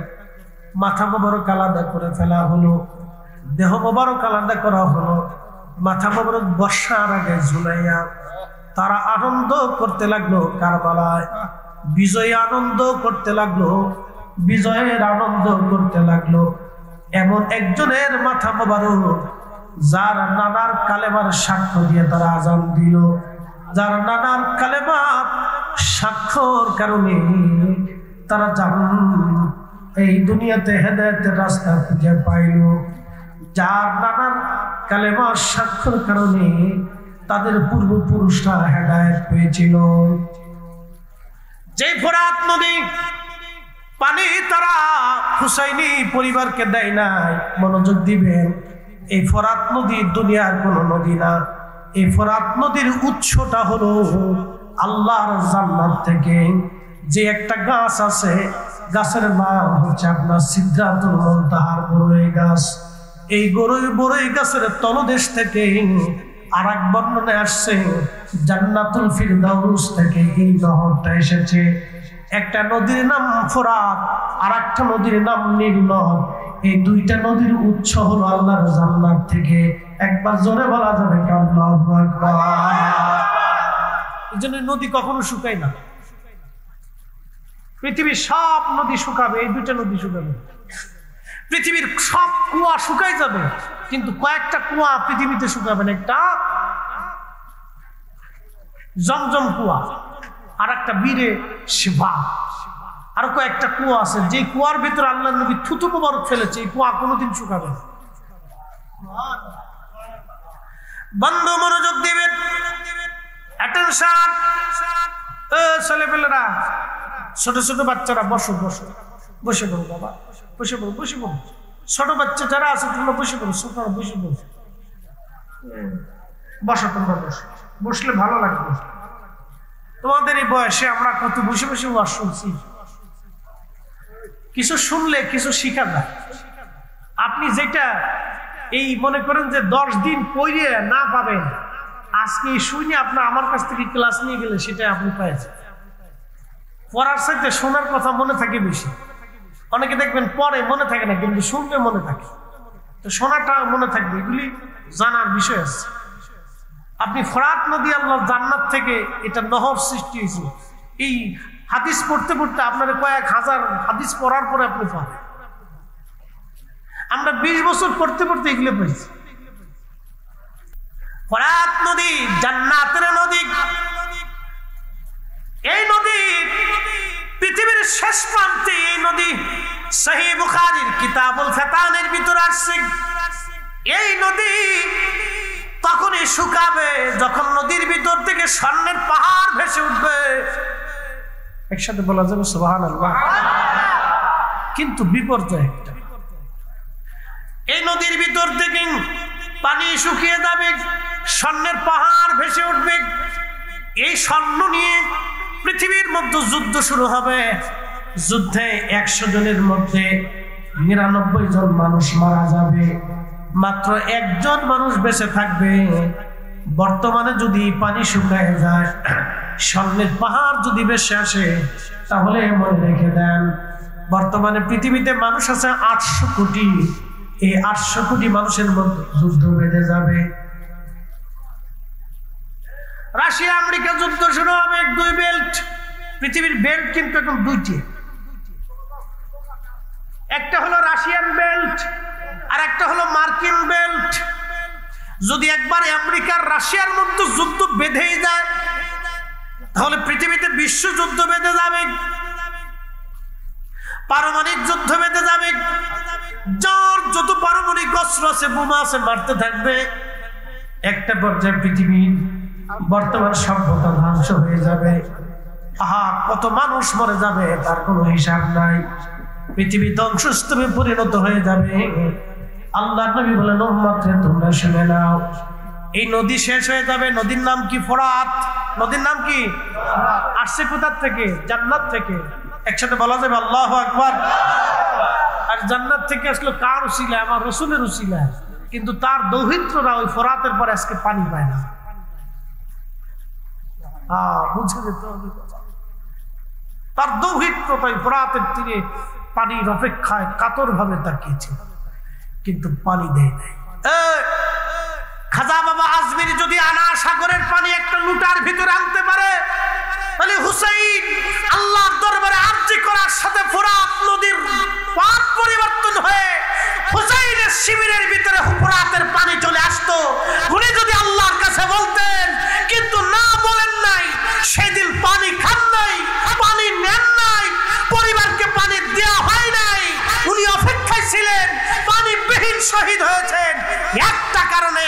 মাথা মুবারক আলাদা করে ফেলা হলো, দেহ মুবারক আলাদা করা হলো। মাথা মুবারক বর্ষার আগে ঝুলাইয়া তারা আনন্দ করতে লাগলো। কারবালায় বিজয় আনন্দ করতে লাগলো, বিজয়ের আনন্দ করতে লাগলো। এমন একজনের মাথা মুবারক যার নানার কালেমার সাক্ষ্য দিয়ে তারা আযান দিল, যার নানার কালেমার সাক্ষ্যর কারণে তারা এই দুনিয়াতে হেদায়েতের রাস্তা খুঁজে পাইল। যার নানার কালেমার সাক্ষ্যর কারণে তাদের পূর্বপুরুষরা হেদায়েত পেয়েছিল। যে ফোরাত নদী পানি তারা হুসাইনি পরিবারকে দেয় নাই, মনোযোগ দিবেন, এই ফোরাত নদী দুনিয়ার কোন নদী না। এই ফোরাত নদীর উৎসটা হলো আল্লাহর জান্নাত থেকে। যে একটা গাছ আছে, গাছের নাম হচ্ছে আপনার সিদরাতুল মুনতাহার বড়ই গাছ। এই বড়ই গাছের তলদেশ থেকে আর এক বর্ণনায় আসছে জান্নাতুল ফিরদাউস থেকে এই নহরটা এসেছে। একটা নদীর নাম ফোরাত, আর একটা নদীর নাম নীল নদ। এই দুইটা নদীর উৎস হলো আল্লাহর জান্নাত থেকে। একবার জোরে বলা যাবে আল্লাহু আকবার। এইজন্য নদী কখনো শুকায় না। পৃথিবীর সব নদী শুকাবে, এই দুইটা নদী শুকাবে। পৃথিবীর সব কুয়া শুকাই যাবে, কিন্তু কয়েকটা কুয়া পৃথিবীতে শুকাবে না। একটা জমজম কুয়া, আর একটা বীরে শিবা, আর কয়েকটা কুয়া আছে যে কুয়ার ভিতরে আল্লাহ নবী থুতু মুবারক ফেলেছে। এই কুয়া কোনোদিন শুকাবে না। বন্ধু মনোযোগ দিবেন, অ্যাটেনশন। ছেলেপেলেরা, ছোট ছোট বাচ্চারা বসো বসে পড়ো বাবা, বসে পড়ো, বসে পড়ো। ছোট বাচ্চা যারা আছে তোমরা বসে পড়ো, ছোটরা বসে পড়ো। বসো, তোমরা বসো, বসলে ভালো লাগবে। তোমাদের এই বয়সে আমরা কত বসে বসে ওয়াজ শুনছি, কিছু শুনলে কিছু শিখা যায়। আপনি যেটা এই মনে করেন যে 10 দিন পড়ে না পাবেন, আজকে শুনে আপনার আমার কাছ থেকে ক্লাস নিয়ে গেলে সেটা আপনি পাইছেন। পড়ার সাথে শোনার কথা মনে থাকে বেশি। অনেকে দেখবেন পরে মনে থাকে না, কিন্তু শুনলে মনে থাকে। তো শোনাটা মনে থাকবে, এগুলি জানার বিষয় আছে। আপনি ফরাত নদী আল্লাহর জান্নাত থেকে এটা নহর সৃষ্টি হয়েছে, এই হাদিস পড়তে পড়তে আপনার কয়েক হাজার হাদিস পড়ার পরে আপনি পাবেন। আমরা 20 বছর পড়তে পড়তে এগুলো পেয়েছি। ফরাত নদী জান্নাতের নদী। এই নদী পৃথিবীর শেষ প্রান্তে, এই নদী সহিহ বুখারীর কিতাবুল ফিতানের ভিতর আসছে। এই নদী তখনই শুকাবে যখন নদীর ভিতর থেকে স্বর্ণের পাহাড় ভেসে উঠবে। একসাথে বলা যাবে সুবহানাল্লাহ। কিন্তু বিপর্যয় একটা, এই নদীর ভিতর থেকে পানি শুকিয়ে যাবে, স্বর্ণের পাহাড় ভেসে উঠবে। এই স্বর্ণ নিয়ে পৃথিবীর মধ্যে যুদ্ধ শুরু হবে। যুদ্ধে 100 জনের মধ্যে 99 জন মানুষ মারা যাবে, মাত্র 1 জন মানুষ বেঁচে থাকবে। বর্তমানে যদি পানি শুকিয়ে যায়, স্বর্ণের পাহাড় যদি ভেসে আসে, তাহলে মনে রেখে দেন বর্তমানে পৃথিবীতে মানুষ আছে 800 কোটি। এই 800 কোটি মানুষের মধ্যে যুদ্ধ বেঁধে যাবে। রাশিয়া আমেরিকা যুদ্ধ শুরু হবে। 2 বেল্ট, পৃথিবীর বেল্ট কিন্তু এখন 2টি। একটা হলো রাশিয়ান বেল্ট আর একটা হলো মার্কিন বেল্ট। যদি একবার আমেরিকার রাশিয়ার মধ্যে যুদ্ধ বেঁধেই যায়, তাহলে পৃথিবীতে বিশ্বযুদ্ধ বেঁধে যাবে, পারমাণবিক যুদ্ধ বেঁধে যাবে। যার যত পারমাণবিক অস্ত্র আছে, বোমা আছে, মারতে থাকবে। একটা পর্যায়ে পৃথিবীর বর্তমান সভ্যতা ধ্বংস হয়ে যাবে। আহা, কত মানুষ মরে যাবে তার কোনো হিসাব নাই। পৃথিবী ধ্বংসস্তূপে পরিণত হয়ে যাবে। আল্লাহর নবী বলেন, উম্মত রে তোমরা শুনে নাও, এই নদী শেষ হয়ে যাবে। নদীর নাম কি? ফোরাত। নদীর নাম কি? আসছে কোথা থেকে? জান্নাত থেকে। একসাথে বলা যাবে আল্লাহু আকবার। আর জান্নাত থেকে আসলো কার উসিলা? আমার রাসূলের উসিলা। কিন্তু তার দৌহিত্ররা ওই ফোরাতের পর আজকে পানি পায় না। বুঝে যেতে হবে, তার দৌহিত্রটাই ফোরাতের তীরে পানির অপেক্ষায় কাতর ভাবে তাকিয়েছে, কিন্তু পানি দেয় নাই। খাজা বাবা আজমিরি যদি আনা সাগরের পানি একটা লুটার ভিতরে আনতে পারে, তাহলে হুসাইন আল্লাহর দরবারে আরজি করার সাথে ফোরাত নদীর পাট পরিবর্তন হয়ে হুসাইনের শিবিরের ভিতরে ফোরাতের পানি চলে আসতো। উনি যদি আল্লাহর কাছে বলতেন, কিন্তু না বলেন নাই, সেদিন পানি খান নাই, পানি নেন নাই, পরিবারকে পানি দেওয়া হয় নাই, উনি অপেক্ষায় ছিলেন, পানি বিহীন শহীদ হয়েছেন। একটা কারণে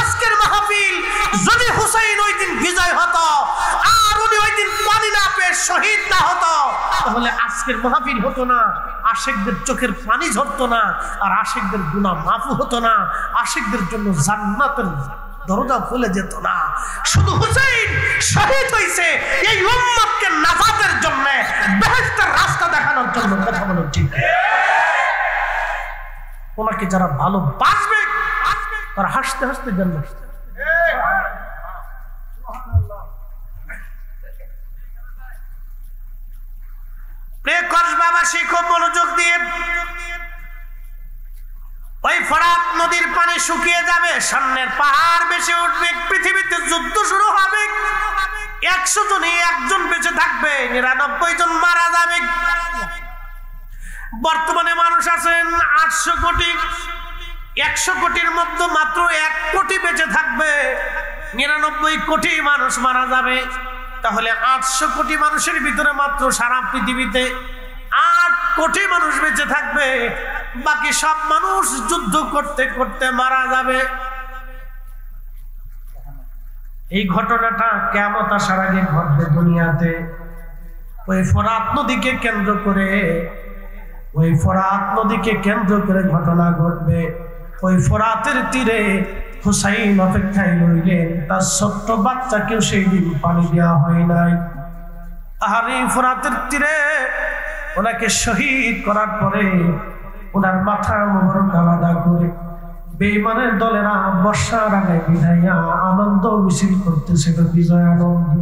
আজকের মাহফিল যদি হুসাইন ওই দিন বিজয় হতো আর উনি ওই দিন পানি না পেয়ে শহীদ না হতো, তাহলে আজকের মাহফিল হতো না, আশিকদের চোখের পানি ঝরতো না, আর আশিকদের গুনাহ মাফু হতো না, আশিকদের জন্য জান্নাতের দরজা খুলে যেত না। শুধু হুসাইন শহীদ হয়েছে এই উম্মতকে নাজাতের জন্য, বেহেশতের রাস্তা দেখানোর জন্য। কথা বলো ঠিক? ওনাকে যারা ভালোবাসবে তারা হাসতে হাসতে জান্নাত। কসবাবাসী খুব মনোযোগ দিয়ে, ওই ফোরাত নদীর পানি শুকিয়ে যাবে, সামনের পাহাড় বেশি উঠবে, পৃথিবীতে যুদ্ধ শুরু হবে। 100 জনে 1 জন বেঁচে থাকবে, 99 জন মারা যাবে। বর্তমানে মানুষ আছেন 800 কোটি। 100 কোটির মধ্যে মাত্র 1 কোটি বেঁচে থাকবে, 99 কোটি মানুষ মারা যাবে। তাহলে 800 কোটি মানুষের ভিতরে মাত্র সারা পৃথিবীতে 8 কোটি মানুষ বেঁচে থাকবে, বাকি সব মানুষ যুদ্ধ করতে করতে মারা যাবে। এই ঘটনাটা কিয়ামত আসার আগে ঘটবে দুনিয়াতে। ওই ফোরাত নদীকে কেন্দ্র করে ওই ফোরাত নদীকে কেন্দ্র করে ঘটনা ঘটবে। ওই ফোরাতের তীরে হুসাইন অপেক্ষায় রইলেন, তার ছোট্ট বাচ্চাকেও সেই দিন পানি দেওয়া হয় নাই। আর এই ফোরাতের তীরে ওনাকে শহীদ করার পরে ওনার মাথা মোবারক আলাদা করে বেঈমানের দলেরা বর্ষার আগে বিদাইয়া আনন্দ মিছিল করতেছিল, বিজয় আনন্দ,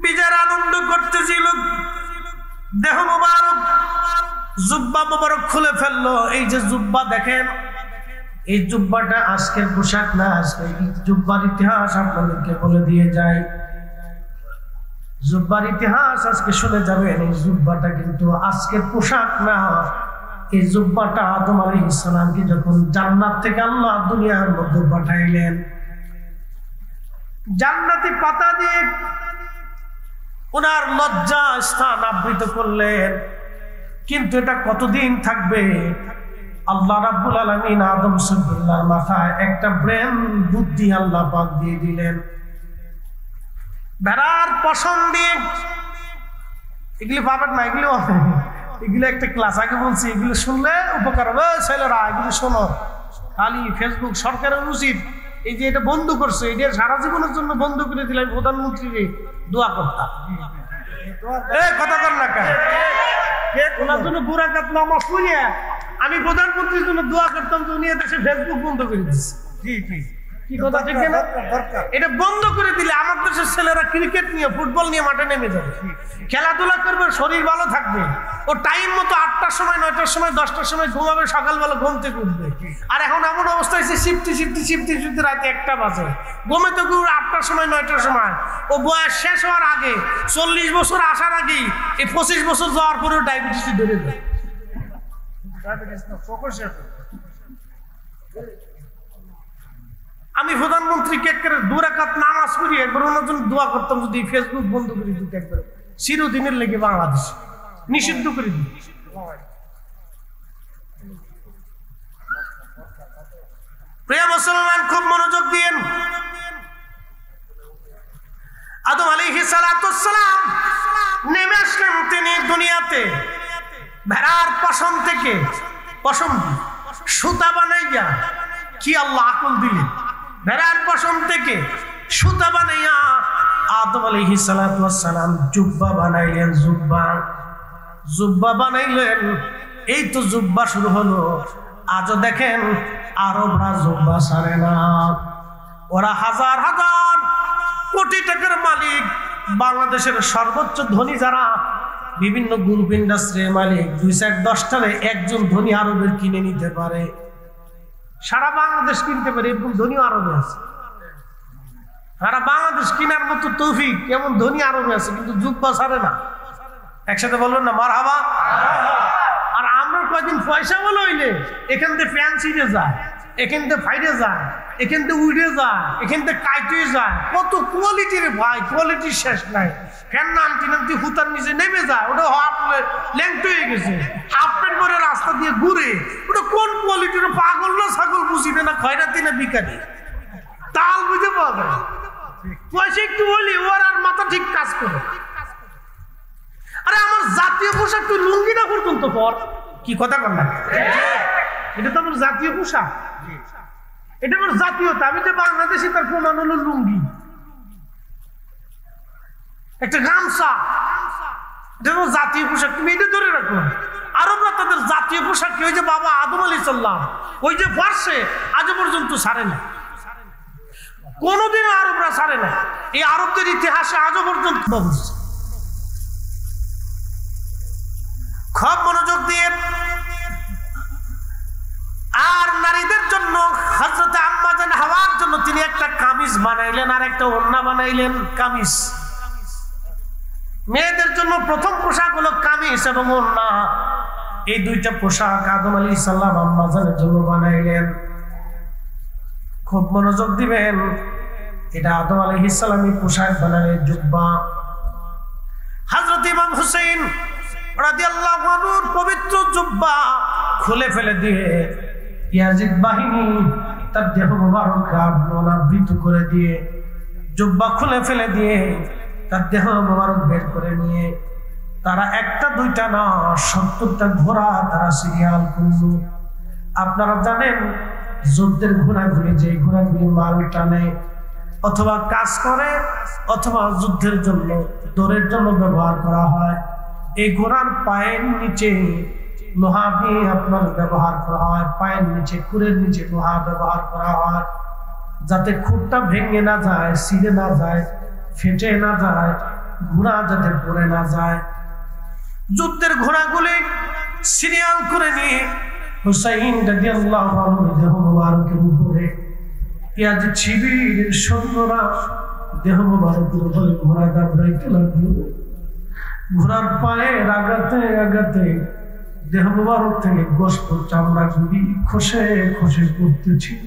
বিজয়ের আনন্দ করতেছিল। দেহ মোবারক, জুব্বা মোবারক খুলে ফেললো। এই যে জুব্বা দেখেন, এই জুব্বাটা আজকের পোশাক না, আজকে জুব্বার ইতিহাস আপনাদেরকে বলে দিয়ে যায়। জুব্বার ইতিহাস আজকে শুনে যাবেন। এই জুব্বাটা কিন্তু আজকের পোশাক না। এই জুব্বাটা আদম আলাইহিস সালামকে যখন জান্নাত থেকে আল্লাহ দুনিয়ার মধ্যে পাঠাইলেন, জান্নাতি পাতা দিয়ে ওনার লজ্জা স্থান আবৃত করলেন। কিন্তু এটা কতদিন থাকবে? আল্লাহ রাব্বুল আলামিন আদম সুবহানাল্লাহর মাথায় একটা ব্রেন বুদ্ধি আল্লাহ পাক দিয়ে দিলেন। ভেড়ার পশম দিয়ে, এগুলি পাবেন না, এগুলো একটা ক্লাস আগে বলছি, এগুলো শুনলে উপকার হবে। ছেলেরা এগুলো শোনো, খালি ফেসবুক সরকারের উচিত এই যে এটা বন্ধ করছে, এটা সারা জীবনের জন্য বন্ধ করে দিলে প্রধানমন্ত্রী দোয়া করতাম। কথা কর না কেন? ওনার জন্য 2 রাকাত নামাজ পড়িয়া আমি প্রধানমন্ত্রীর জন্য দোয়া করতাম যে উনি দেশে ফেসবুক বন্ধ করে দিচ্ছে। কি কথা ঠিক না? এটা বন্ধ করে দিলে আমার দেশের ছেলেরা ক্রিকেট নিয়ে, ফুটবল নিয়ে মাঠে নেমে যাবে, খেলাধুলা করবে, শরীর ভালো থাকবে। ও টাইম মতো 8টার সময়, 9টার সময়, 10টার সময় ঘুমাবে, সকালবেলা ঘুম থেকে উঠবে। আর এখন এমন অবস্থা হয়েছে শিফটি রাতে 1টা বাজে, ঘুমে তো 8টার সময়, 9টার সময়। ও বয়স শেষ হওয়ার আগে, 40 বছর আসার আগেই এই 25 বছর যাওয়ার পরেও ডায়াবেটিস ধরে যায়। আমি প্রধানমন্ত্রীকে 2 রাকাত নামাজ পড়ি একবার ওনার জন্য দোয়া করতাম, যদি ফেসবুক বন্ধ করে দিত একবার চিরদিনের লেগে, বাংলাদেশ নিষিদ্ধ করে দিত। প্রিয় মুসলমান, খুব মনোযোগ দিয়েন। আদম আলাইহিস সালাতুস সালাম নেমে আসলেন তিনি দুনিয়াতে ভেড়ার পশম থেকে, পশম সুতা বানাইয়া, কি আল্লাহ আকল দিলেন, ভেড়ার পশম থেকে সুতা বানাইয়া আদম আলাইহিস সালাতুস সালাম জুব্বা বানাইলেন। জুব্বা বানাইলেন। এই তো জুব্বা শুরু হলো। আজও দেখেন আরবরা জুব্বা ছাড়ে না। ওরা হাজার হাজার কোটি টাকার মালিক, বাংলাদেশের সর্বোচ্চ ধনী যারা, বিভিন্ন গ্রুপ ইন্ডাস্ট্রির মালিক, 2-10টারে একজন ধনী আরবের কিনে নিতে পারে, সারা বাংলাদেশ কিনতে পারে, এরকম ধনী আরবে আছে। সারা বাংলাদেশ কেনার মতো তৌফিক এমন ধনী আরবে আছে, কিন্তু জুব্বা ছাড়ে না। একসাথে বলবেন না মারহাবা? আর আমরা কয়েকদিন পয়সা বলে হইলে এখান থেকে ফ্যান ছিঁড়ে যায়, এখান থেকে ফাইডে যায়, এখান থেকে উড়ে যায়, এখান থেকে কাইটে যায়। কত কোয়ালিটির ভাই, কোয়ালিটির শেষ নাই। ফ্যান নামটি হুতার নিচে নেমে যায়, ওটা হাফ লেংথ হয়ে গেছে, হাফ প্যান্ট পরে রাস্তা দিয়ে ঘুরে। ওটা কোন কোয়ালিটির? পাগল না ছাগল বুঝি না, খয়রাতি না বিকারি, তাল বুঝতে পাওয়া যায়। পয়সা একটু বলি ওর আর মাথা ঠিক কাজ করে। আরে আমার জাতীয় পোশাক তুই লুঙ্গি না পর্যন্ত পর, কি কথা কর না? এটা তো আমার জাতীয় পোশাক, এটা আমার জাতীয়তা। আমি যে বাংলাদেশি তার প্রমাণ হলো লুঙ্গি, একটা গামছা, এটা আমার জাতীয় পোশাক। তুমি এটা ধরে রাখো। আরবরা তাদের জাতীয় পোশাক ওই যে বাবা আদম আলাইহিস সালাম ওই যে ফার্সে আজ পর্যন্ত ছাড়ে না, কোনদিনও আরবরা ছাড়ে না। এই আরবদের ইতিহাসে আজও পর্যন্ত। খুব মনোযোগ দিয়ে। আর নারীদের জন্য হযরত আম্মা জান হাওয়ার জন্য তিনি একটা কামিজ বানাইলেন আর একটা ওড়না বানাইলেন। কামিজ মেয়েদের জন্য প্রথম পোশাক হলো কামিজ এবং ওড়না। এই 2টা পোশাক আদম আলাইহিস সালাম আম্মা জানের জন্য বানাইলেন। খুব মনোযোগ দিবেন। এটা আদম আলাইহিস সালামের পোশাক বানালেন জুব্বা। হযরত ইমাম হুসাইন রাদিয়াল্লাহু আনহুর পবিত্র জুব্বা খুলে ফেলে দিয়ে ইয়াজিদ বাহিনী তার দেহ মোবারক আবৃত করে দিয়ে, জুব্বা খুলে ফেলে দিয়ে তার দেহ মোবারক বের করে নিয়ে তারা একটা দুইটা না 70টা ঘোড়া তারা সিরিয়াল করল। আপনারা জানেন যুদ্ধের ঘোড়াগুলি, যে ঘোড়াগুলি মাল টানে অথবা কাজ করে অথবা যুদ্ধের জন্য দৌড়ের জন্য ব্যবহার করা হয়, এই ঘোড়ার পায়ের নিচে লোহা দিয়ে আপনার ব্যবহার করা হয়, পায়ের নিচে খুরের নিচে লোহা ব্যবহার করা হয়, যাতে খুরটা ভেঙে না যায়, ছিঁড়ে না যায়, ফেটে না যায়, ঘোড়া যাতে পড়ে না যায়। যুদ্ধের ঘোড়াগুলি সিরিয়াল করে নিয়ে হুসাইন রাদিয়াল্লাহু আনহু দেহ মোবারকের উপরে পেঁয়াজ শিবিরের সৈন্যরা দেহ মোবারকের উপরে ঘোড়া দাঁড়াইতে লাগলো। ঘোড়ার পায়ে আঘাতে আঘাতে দেহ মোবারক থেকে গোশত চামড়া গুলি খসে খসে পড়তেছিল।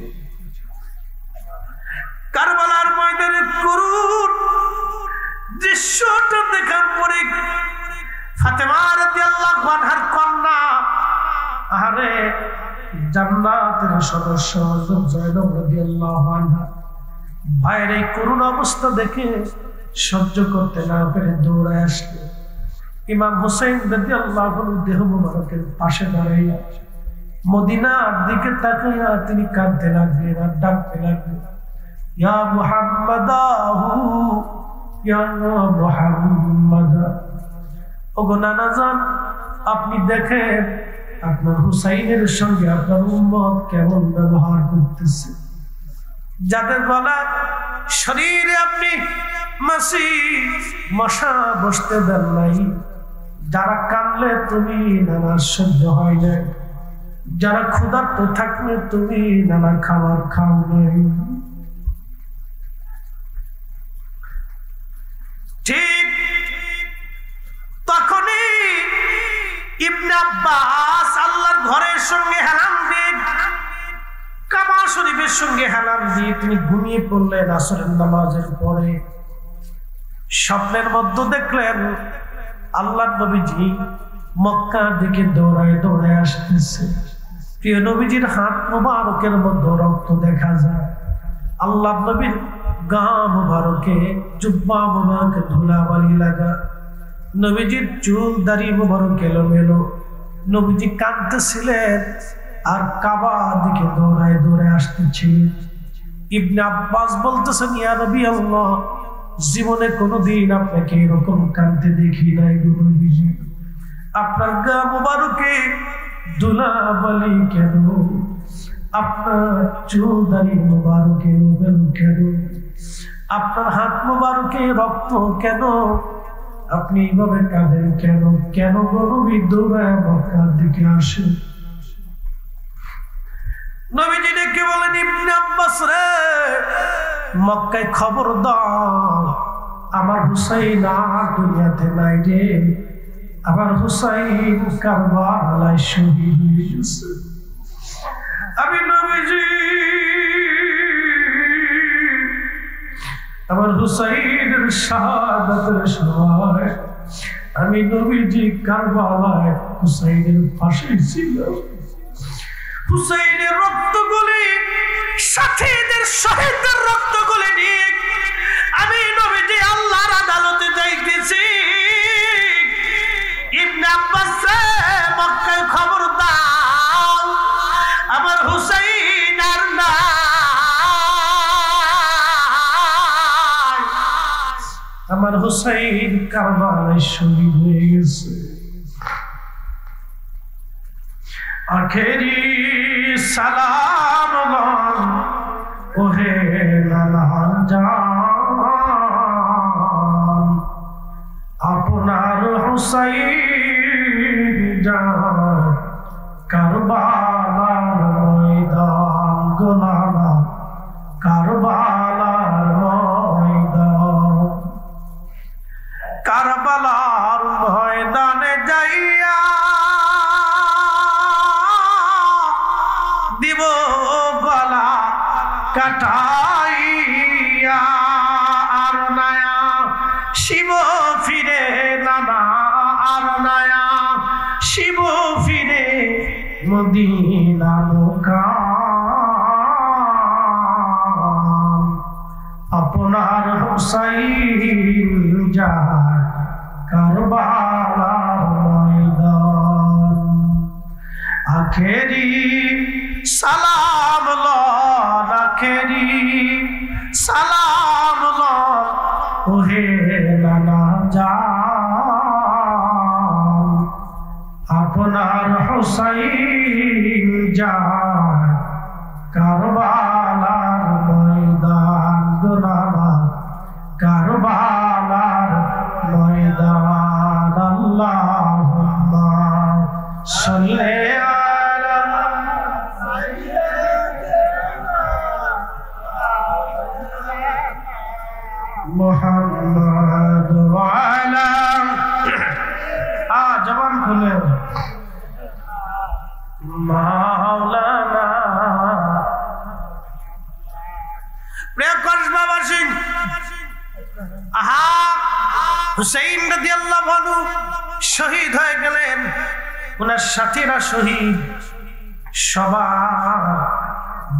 কারবালার ময়দানের করুণ দৃশ্যটা দেখার পরে ফাতেমা রাদিয়াল্লাহু আনহার কন্যা, আরে জান্নাতের সদস্য হযরত যায়েদ রাদিয়াল্লাহু আনহা ভাইয়ের এই করুণ অবস্থা দেখে সহ্য করতে না পেরে দৌড়ায় আসলে ইমাম হুসাইন রাদিয়াল্লাহু আনহু দেহ মোবারকের পাশে দাঁড়াইয়া মদিনার দিকে তাকাইয়া তিনি কাঁদতে লাগলেন আর ডাকতে লাগলেন, ইয়া মুহাম্মাদাহু ইয়া মুহাম্মাদা। ওগো নানাজান, আপনি দেখেন আপনার হুসাইনের সঙ্গে আপনার উম্মত কেমন ব্যবহার করতেছে। যাদের গলায় শরীরে আপনি মাছি মশা বসতে দেন নাই, যারা কানলে তুমি নানা সহ্য হয় না, যারা ক্ষুধার্ত থাকলে তুমি নানা খাবার খাও নাই। ঠিক তখনই ইবনে আব্বাস আল্লাহর ঘরের সঙ্গে হেলান দিয়ে, কাবা শরীফের সঙ্গে হেলান দিয়ে তিনি ঘুমিয়ে পড়লেন আসরের নামাজের পরে। স্বপ্নের মধ্যে দেখলেন আল্লাহর নবীজি মক্কার দিকে দৌড়ায় দৌড়ায় আসতেছে। প্রিয় নবীজির হাত মোবারকের মধ্যে রক্ত দেখা যায়। আল্লাহর নবীর গা মোবারকে জুব্বা মোবারকে ধুলাবালি লাগা, নবীজির চুল দাড়ি মোবারক এলোমেলো। নবীজি কাঁদতেছিলেন আর কাবা দিকে দৌড়ায় দৌড়ায় আসতেছিলেন। ইবনে আব্বাস বলতেছেন, ইয়া নবী আল্লাহ, জীবনে কোনোদিন আপনাকে এরকম কাঁদতে দেখি নাই গো নবীজি। আপনার গা মোবারকে ধুলাবালি কেন? আপনার চুল দাড়ি মোবারকে এলোমেলো কেন? আপনার হাত মোবারকে রক্ত কেন? আপনি এইভাবে কাঁদেন কেন? কেন নবী দৌড়ায় মক্কার দিকে আসেন? নবীজি ডেকে বলেন, ইবনে আব্বাস রে, মক্কায় খবর দাও আমার হুসাইন আর দুনিয়াতে নাই রে, আমার হুসাইন কারবালায় শহীদ হয়ে গেছে। আমি নবীজি আমার হুসাইনের শাহাদাতের সময় আমি নবীজি কারবালায় হুসাইনের পাশে ছিলাম। হুসাইনের রক্তগুলি, সাথীদের শহীদদের রক্তগুলি নিয়ে আমি নবীজি আল্লাহর আদালতে যাইতেছি। ইবনে আব্বাস মক্কায় খবর দাও আমার হুসাইন আর না, আমার হুসাইন কারবালায় শহীদ হয়ে গেছে। আখেরি সালাম ওহে নানা জান, আপনার হুসাইন জান কারবালার ময়দান গো নানা, কারবালার ময়দান। কারবালার ময়দানে যাইয়া দিব গলা কাটাইয়া, আর নায়া শিব ফিরে নানা, আর নায়া শিব ফিরে মদিনা মুকাম। আপনার হুসাইন যার কারবালার ময়দান। আখেরি সালাম লন, আখেরি সালাম লন ওহে নানা জান, আপনার হুসাইন যায় কারবালার ময়দান, গো নানা কারবালার ময়দান। আল্লাহুম্মা সাল্লি আলা মুহাম্মদ ওয়া আলা জবান খুলে মাওলানা। প্রিয় কসবাবাসী, হুসাইন রাদিয়াল্লাহু আনহু শহীদ হয়ে গেলেন, ওনার সাথীরা শহীদ। সবার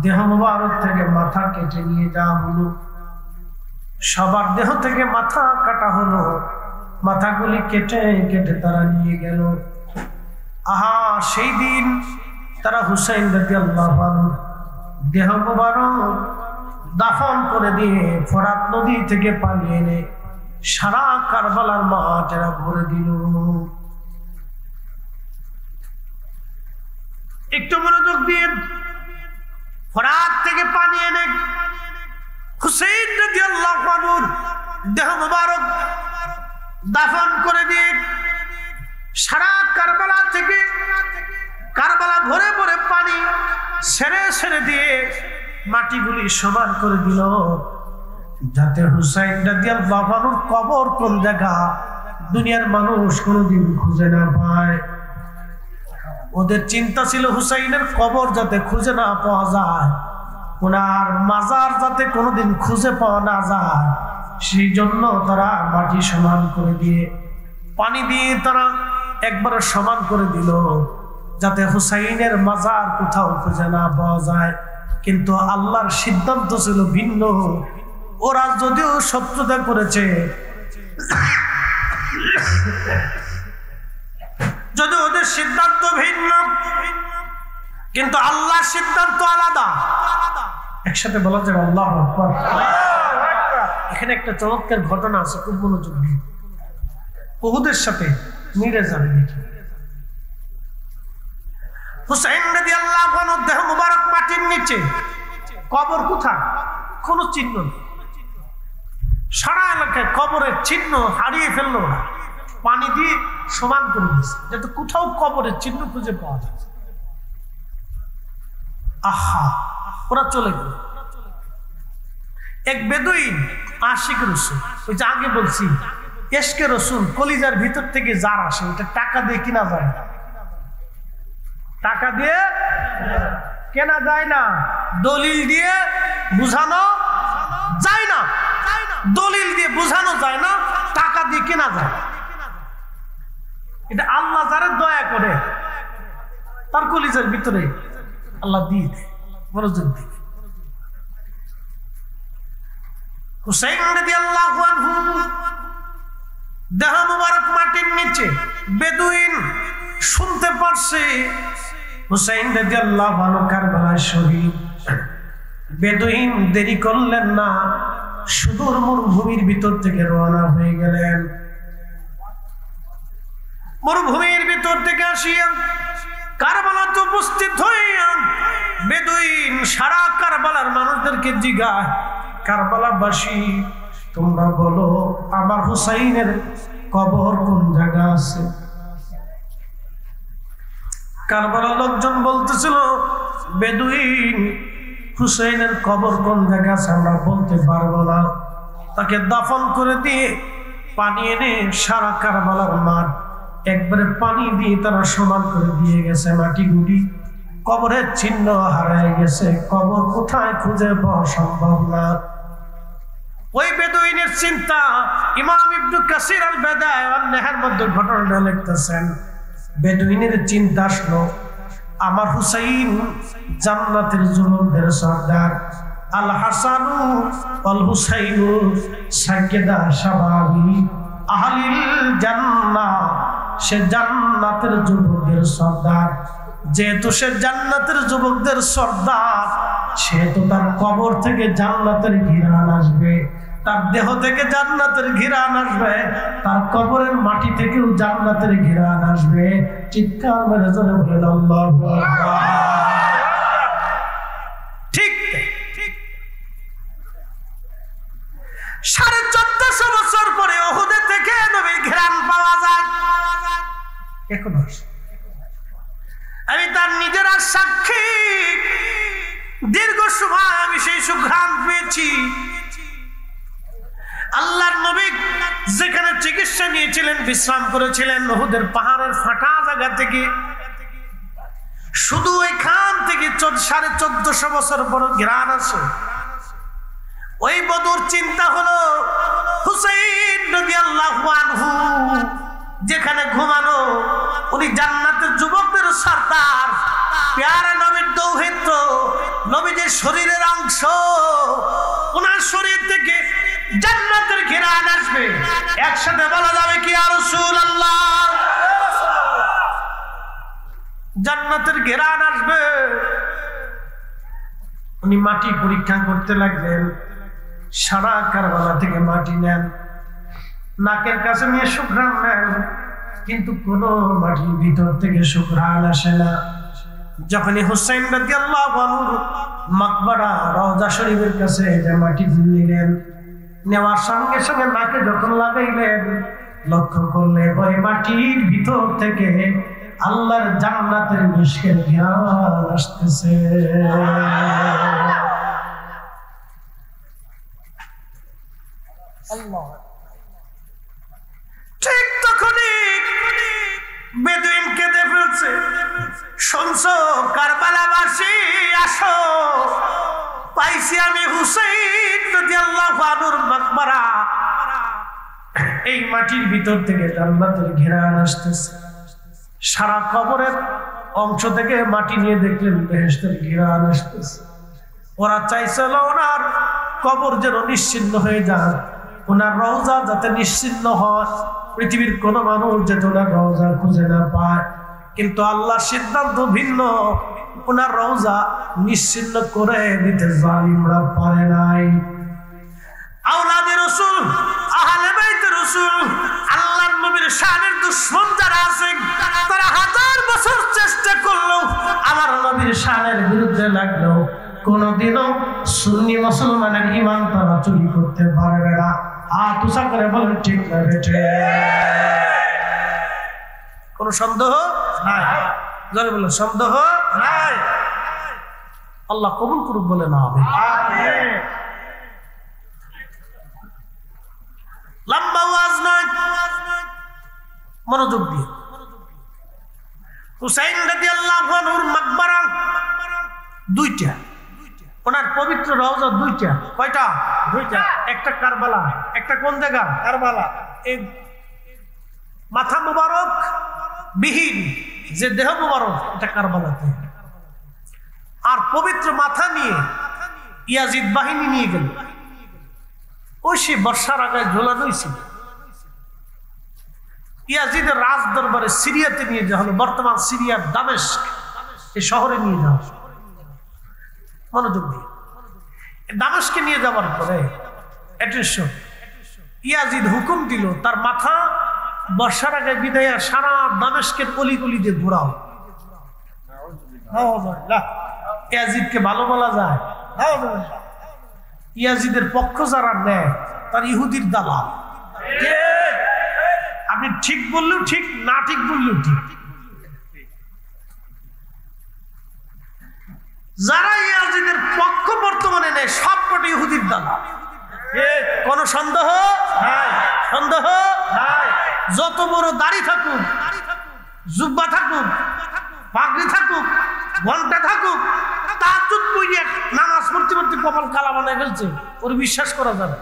দেহ মোবারক থেকে মাথা কেটে নিয়ে যাওয়া হলো, সবার দেহ থেকে মাথা কাটা হলো, মাথাগুলি কেটে কেটে তারা নিয়ে গেল। সেই দিন তারা হুসাইন রাদিয়াল্লাহু আনহু দেহ মোবারক দাফন করে দিয়ে ফোরাত নদী থেকে পানি এনে সারা কারবালার মাঠ এরা ভরে দিল। একটু মনোযোগ দিয়ে, ফোরাত থেকে পানি এনে হুসাইন রাদিয়াল্লাহু আনহুর দেহ মোবারক দাফন করে দিয়ে সারা কারবালা থেকে কারবালা ভরে ভরে পানি সেরে সেরে দিয়ে মাটিগুলি সমান করে দিল, যাতে হুসাইন রাদিয়াল্লাহু আনহুর কবর কোন জায়গা দুনিয়ার মানুষ কোনোদিন খুঁজে না পায়। ওদের চিন্তা ছিল হুসাইনের কবর যাতে খুঁজে না পাওয়া যায়, ওনার মাজার যাতে কোনোদিন খুঁজে পাওয়া না যায়, সেই জন্য তারা মাটি সমান করে দিয়ে পানি দিয়ে তারা একবারে সমান করে দিল, যাতে হুসাইনের মাজার কোথাও খুঁজে না পাওয়া যায়। কিন্তু আল্লাহর সিদ্ধান্ত ছিল ভিন্ন। ওরা যদিও শত্রুতা করেছে, যদি ওদের সিদ্ধান্ত ভিন্ন, কিন্তু আল্লাহর সিদ্ধান্ত আলাদা। একসাথে বলা যাবে আল্লাহু আকবার। এখানে একটা চমৎকার ঘটনা আছে, খুব মনোযোগ দিয়ে উহুদের সাথে মিলে যাবে দেখি। হুসাইন রাদিয়াল্লাহু আনহু দেহ মুবারক মাটির নিচে, কবর কোথায় কোনো চিহ্ন নেই। সারা এলাকায় কবরের চিহ্ন হারিয়ে ফেললো, পানি দিয়ে সমান করে দিচ্ছে যাতে কোথাও কবরের চিহ্ন খুঁজে পাওয়া যায়। ওরা চলে গেল। এক বেদুইন আশিক রসুল, ওই যে আগে বলছি এশকে রসুল কলিজার ভিতর থেকে যার আসে, ওটা টাকা দিয়ে কিনা যায় না, টাকা দিয়ে কেনা যায় না, দলিল দিয়ে বুঝানো যায় না, দলিল দিয়ে বুঝানো যায় না, টাকা দিয়ে কেনা যায়। এটা আল্লাহ যারা দয়া করে তার কলিজার ভিতরে আল্লাহ দিয়ে দেয়, মনোযোগ দিয়ে। হুসাইন রাদিয়াল্লাহু আনহু দেহ মুবারক মাটির নিচে, বেদুইন শুনতে পারছে হুসাইন রাদিয়াল্লাহু আনহু কারবালায় শহীদ। বেদুইন দেরি করলেন না, সুদূর মরুভূমির ভিতর থেকে রওনা হয়ে গেলেন। মরুভূমির ভিতর থেকে আসিয়া কারবালাতে উপস্থিত হইয়া বেদুইন সারা কারবালার মানুষদেরকে জিজ্ঞাসা, কারবালাবাসী তোমরা বলো আমার হুসাইনের কবর কোন জায়গা আছে? কারবালার লোকজন বলতেছিল, বেদুইন হুসাইনের কবর কোন জায়গা আছে আমরা বলতে পারবো না, তাকে দাফন করে দিয়ে পানি এনে সারা কারবালার মাঠ একবারে পানি দিয়ে তারা সমান করে দিয়ে গেছে। মাটিগুলি কবরের চিহ্ন হারায় গেছে, কবর কোথায় খুঁজে পাওয়া সম্ভব না। ওই বেদুইনের চিন্তা ইমাম ইবনে কাসির আল বেদায় ওয়ান নেহার মধ্যে ঘটনাটা লিখতেছেন। বেদুইনের চিন্তা আসলো, আমার হুসাইন জান্নাতের যুবকদের সর্দার, আল হাসানু ওয়াল হুসাইনু সাইয়্যিদা শাবাবি, আহলিল জান্নাহ, সে জান্নাতের যুবকদের সর্দার। যেহেতু সে জান্নাতের যুবকদের সর্দার, সেহেতু তার কবর থেকে জান্নাতের ঘিরান আসবে, তার দেহ থেকে জান্নাতের ঘিরান আসবে, তার কবরের মাটি থেকেও জান্নাতের ঘিরান আসবে। চিৎকার মেরে জোরে বলেন আল্লাহু আকবার। ঠিক 1450 বছর পরে উহুদ থেকে নবীর ঘিরান পাওয়া যায়। এখনো আমি তার নিজেরা সাক্ষী, দীর্ঘ সময় আমি সেই সুঘ্রাণ পেয়েছি। আল্লাহর নবী যেখানে চিকিৎসা নিয়েছিলেন, বিশ্রাম করেছিলেন, উহুদের পাহাড়ের ফাটা জায়গা থেকে, শুধু এখান থেকে 1450 বছর পর ঘ্রাণ আসে। ওই বদর চিন্তা হলো হুসাইন রাদিয়াল্লাহু আনহু যেখানে ঘুমানো, উনি জান্নাতের যুবকদের সর্দার, প্যারা নবীর দৌহিত্র, নবীদের শরীরের অংশ, ওনার শরীর থেকে জান্নাতের ঘিরান আসবে। একসাথে বলা যাবে কি ইয়া রাসূলুল্লাহ, জান্নাতের ঘিরান আসবে। উনি মাটি পরীক্ষা করতে লাগলেন, সারা কারবালা থেকে মাটি নেন, নাকের কাছে নিয়ে সুঘ্রাণ নেন, কিন্তু কোন মাটির ভিতর থেকে সুঘ্রাণ আসে না। যখনই হুসাইন রাদিয়াল্লাহু আনহু মাকবারা রওজা শরীফের কাছে যে মাটি নিলেন, নেওয়ার সঙ্গে সঙ্গে নাকে যখন লাগাইলেন, লক্ষ্য করলে ওই মাটির ভিতর থেকে আল্লাহর জান্নাতের মিশকের ঘ্রাণ আসতেছে। ঠিক তখনই বেদুইন কেঁদে ফেলছে, শুনছো কারবালাবাসী, আসো, পাইছি আমি হুসাইন রাদিয়াল্লাহু আনহুর মাকবারা। এই মাটির ভিতর থেকে জান্নাতের ঘ্রাণ আসতেছে। সারা কবরের অংশ থেকে মাটি নিয়ে দেখলেন বেহেশতের ঘ্রাণ আসতেছে। ওরা চাইছিল ওনার কবর যেন নিশ্চিহ্ন হয়ে যায়, ওনার রওজা যাতে নিশ্চিহ্ন হয়, পৃথিবীর কোন মানুষ যাতে ওনার রওজা খুঁজে না পায়। কিন্তু আল্লাহর সিদ্ধান্ত ভিন্ন, ওনার রওজা নিশ্চিহ্ন করে দিতে জালিমরা পারে নাই। আওলাদে রাসূল, আহলে বাইতে রাসূল, আল্লাহর নবীর শানের দুশমন যারা আছে, তারা 1000 বছর চেষ্টা করলো আমার নবীর শানের বিরুদ্ধে লাগলো, কোনদিনও সুন্নি মুসলমানের ঈমান তারা চুরি করতে পারবে না। হাত উঁচা করে বলেন ঠিক না বেঠে? কোন সন্দেহ নাই? জোরে বলেন সন্দেহ নাই। আল্লাহ কবুল করুক বলে না হবে। লম্বা ওয়াজ নয়, মনোযোগ দিয়ে। হুসাইন রাদিয়াল্লাহু আনহুর মাকবারা দুইটা, ওনার পবিত্র রওজা দুইটা। কয়টা? দুইটা। একটা কারবালা, একটা কোন জায়গা? কারবালা। এই মাথা মুবারক বিহীন যে দেহ মুবারক, এটা কারবালাতে। আর পবিত্র মাথা নিয়ে ইয়াজিদ বাহিনী নিয়ে গেল, ওই সে বর্ষার আগায় ঝোলানো ছিল। ইয়াজিদের রাজ দরবারে সিরিয়াতে নিয়ে যাওয়া হলো, বর্তমান সিরিয়ার দামেস্ক এই শহরে নিয়ে যাওয়া। মনোযোগ দিয়ে, দামেস্কে নিয়ে যাওয়ার পরে অ্যাটেনশন, ইয়াজিদ হুকুম দিল তার মাথা বর্ষার আগে বিদায়া সারা দামেস্কের অলিগলি দিয়ে ঘোরাও। ইয়াজিদকে ভালো বলা যায়? ইয়াজিদের পক্ষ যারা নেয় তার ইহুদির দালাল। আপনি ঠিক বললেও ঠিক, না ঠিক বললেও ঠিক। যারা ইয়াজিদের পক্ষ বর্তমানে নেয় সবকটি ইহুদির দালাল। কোন সন্দেহ নাই? সন্দেহ নাই। যত বড় দাড়ি থাকুক, জুব্বা থাকুক, পাগড়ি থাকুক, ঘন্টা থাকুক, তাহাজ্জুদ পড়ে নামাজ পড়তে পড়তে কপাল কালা বানায় ফেলছে, ওর বিশ্বাস করা যাবে?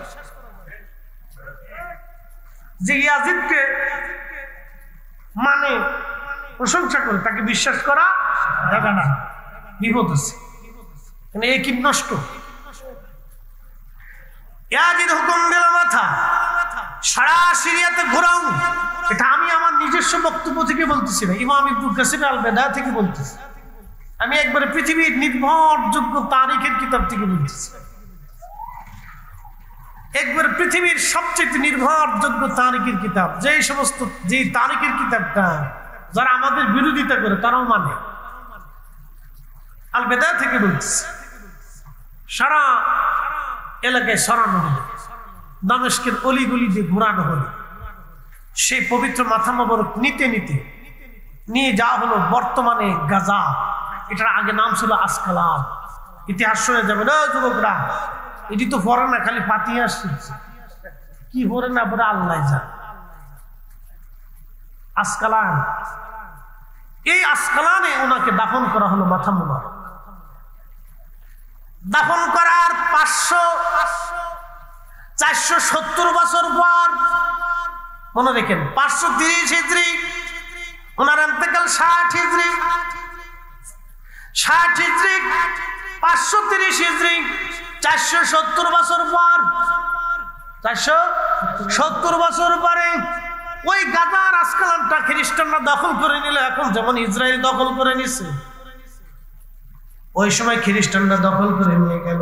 যে ইয়াজিদকে মানে প্রশংসা করে তাকে বিশ্বাস করা যাবে না, বিপদ আছে। একিব নষ্ট। ইয়াজিদ হুকুম দিল মাথা সারা সিরিয়াতে ঘোরাও। এটা আমি আমার নিজস্ব বক্তব্য থেকে বলতেছি না, ইমাম ইবনুল কাসির আল বেদায়া থেকে বলতেছি। আমি একবারে পৃথিবীর নির্ভরযোগ্য তারিখের কিতাব থেকে বলতেছি, একবার পৃথিবীর সবচেয়ে নির্ভরযোগ্য তারিখের কিতাব, যে তারিখের কিতাবটা যারা আমাদের বিরোধিতা করে তারাও মানে, আল বেদায়া থেকে বলতেছি। সারা এলাকায় সরানো হলো, দামেস্কের অলিগলি দিয়ে ঘোরানো হলো, সেই পবিত্র মাথা মোবারক নিতে নিয়ে যাওয়া হলো বর্তমানে গাজা। এটার আগে নাম ছিল আসকালান। ইতিহাস শুনে যাবে না যুবকরা, এটি তো পড়ে না, খালি পাতিয়ে আসছে, কি পড়ে না পরে আল্লাহ যা। আসকালান, এই আসকালানে ওনাকে দাফন করা হলো মাথা মোবারক। দাফন করার 470 বছর পর, মনে রেখেন 530 হিজরি, ওনার ইন্তেকাল 60 হিজরি, 530 হিজরি, 470 বছর পর, 470 বছর পরে ওই গাজার আসকালানটা খ্রিস্টানরা দখল করে নিল। এখন যেমন ইসরায়েল দখল করে নিছে, ওই সময় খ্রিস্টানরা দখল করে নিয়ে গেল।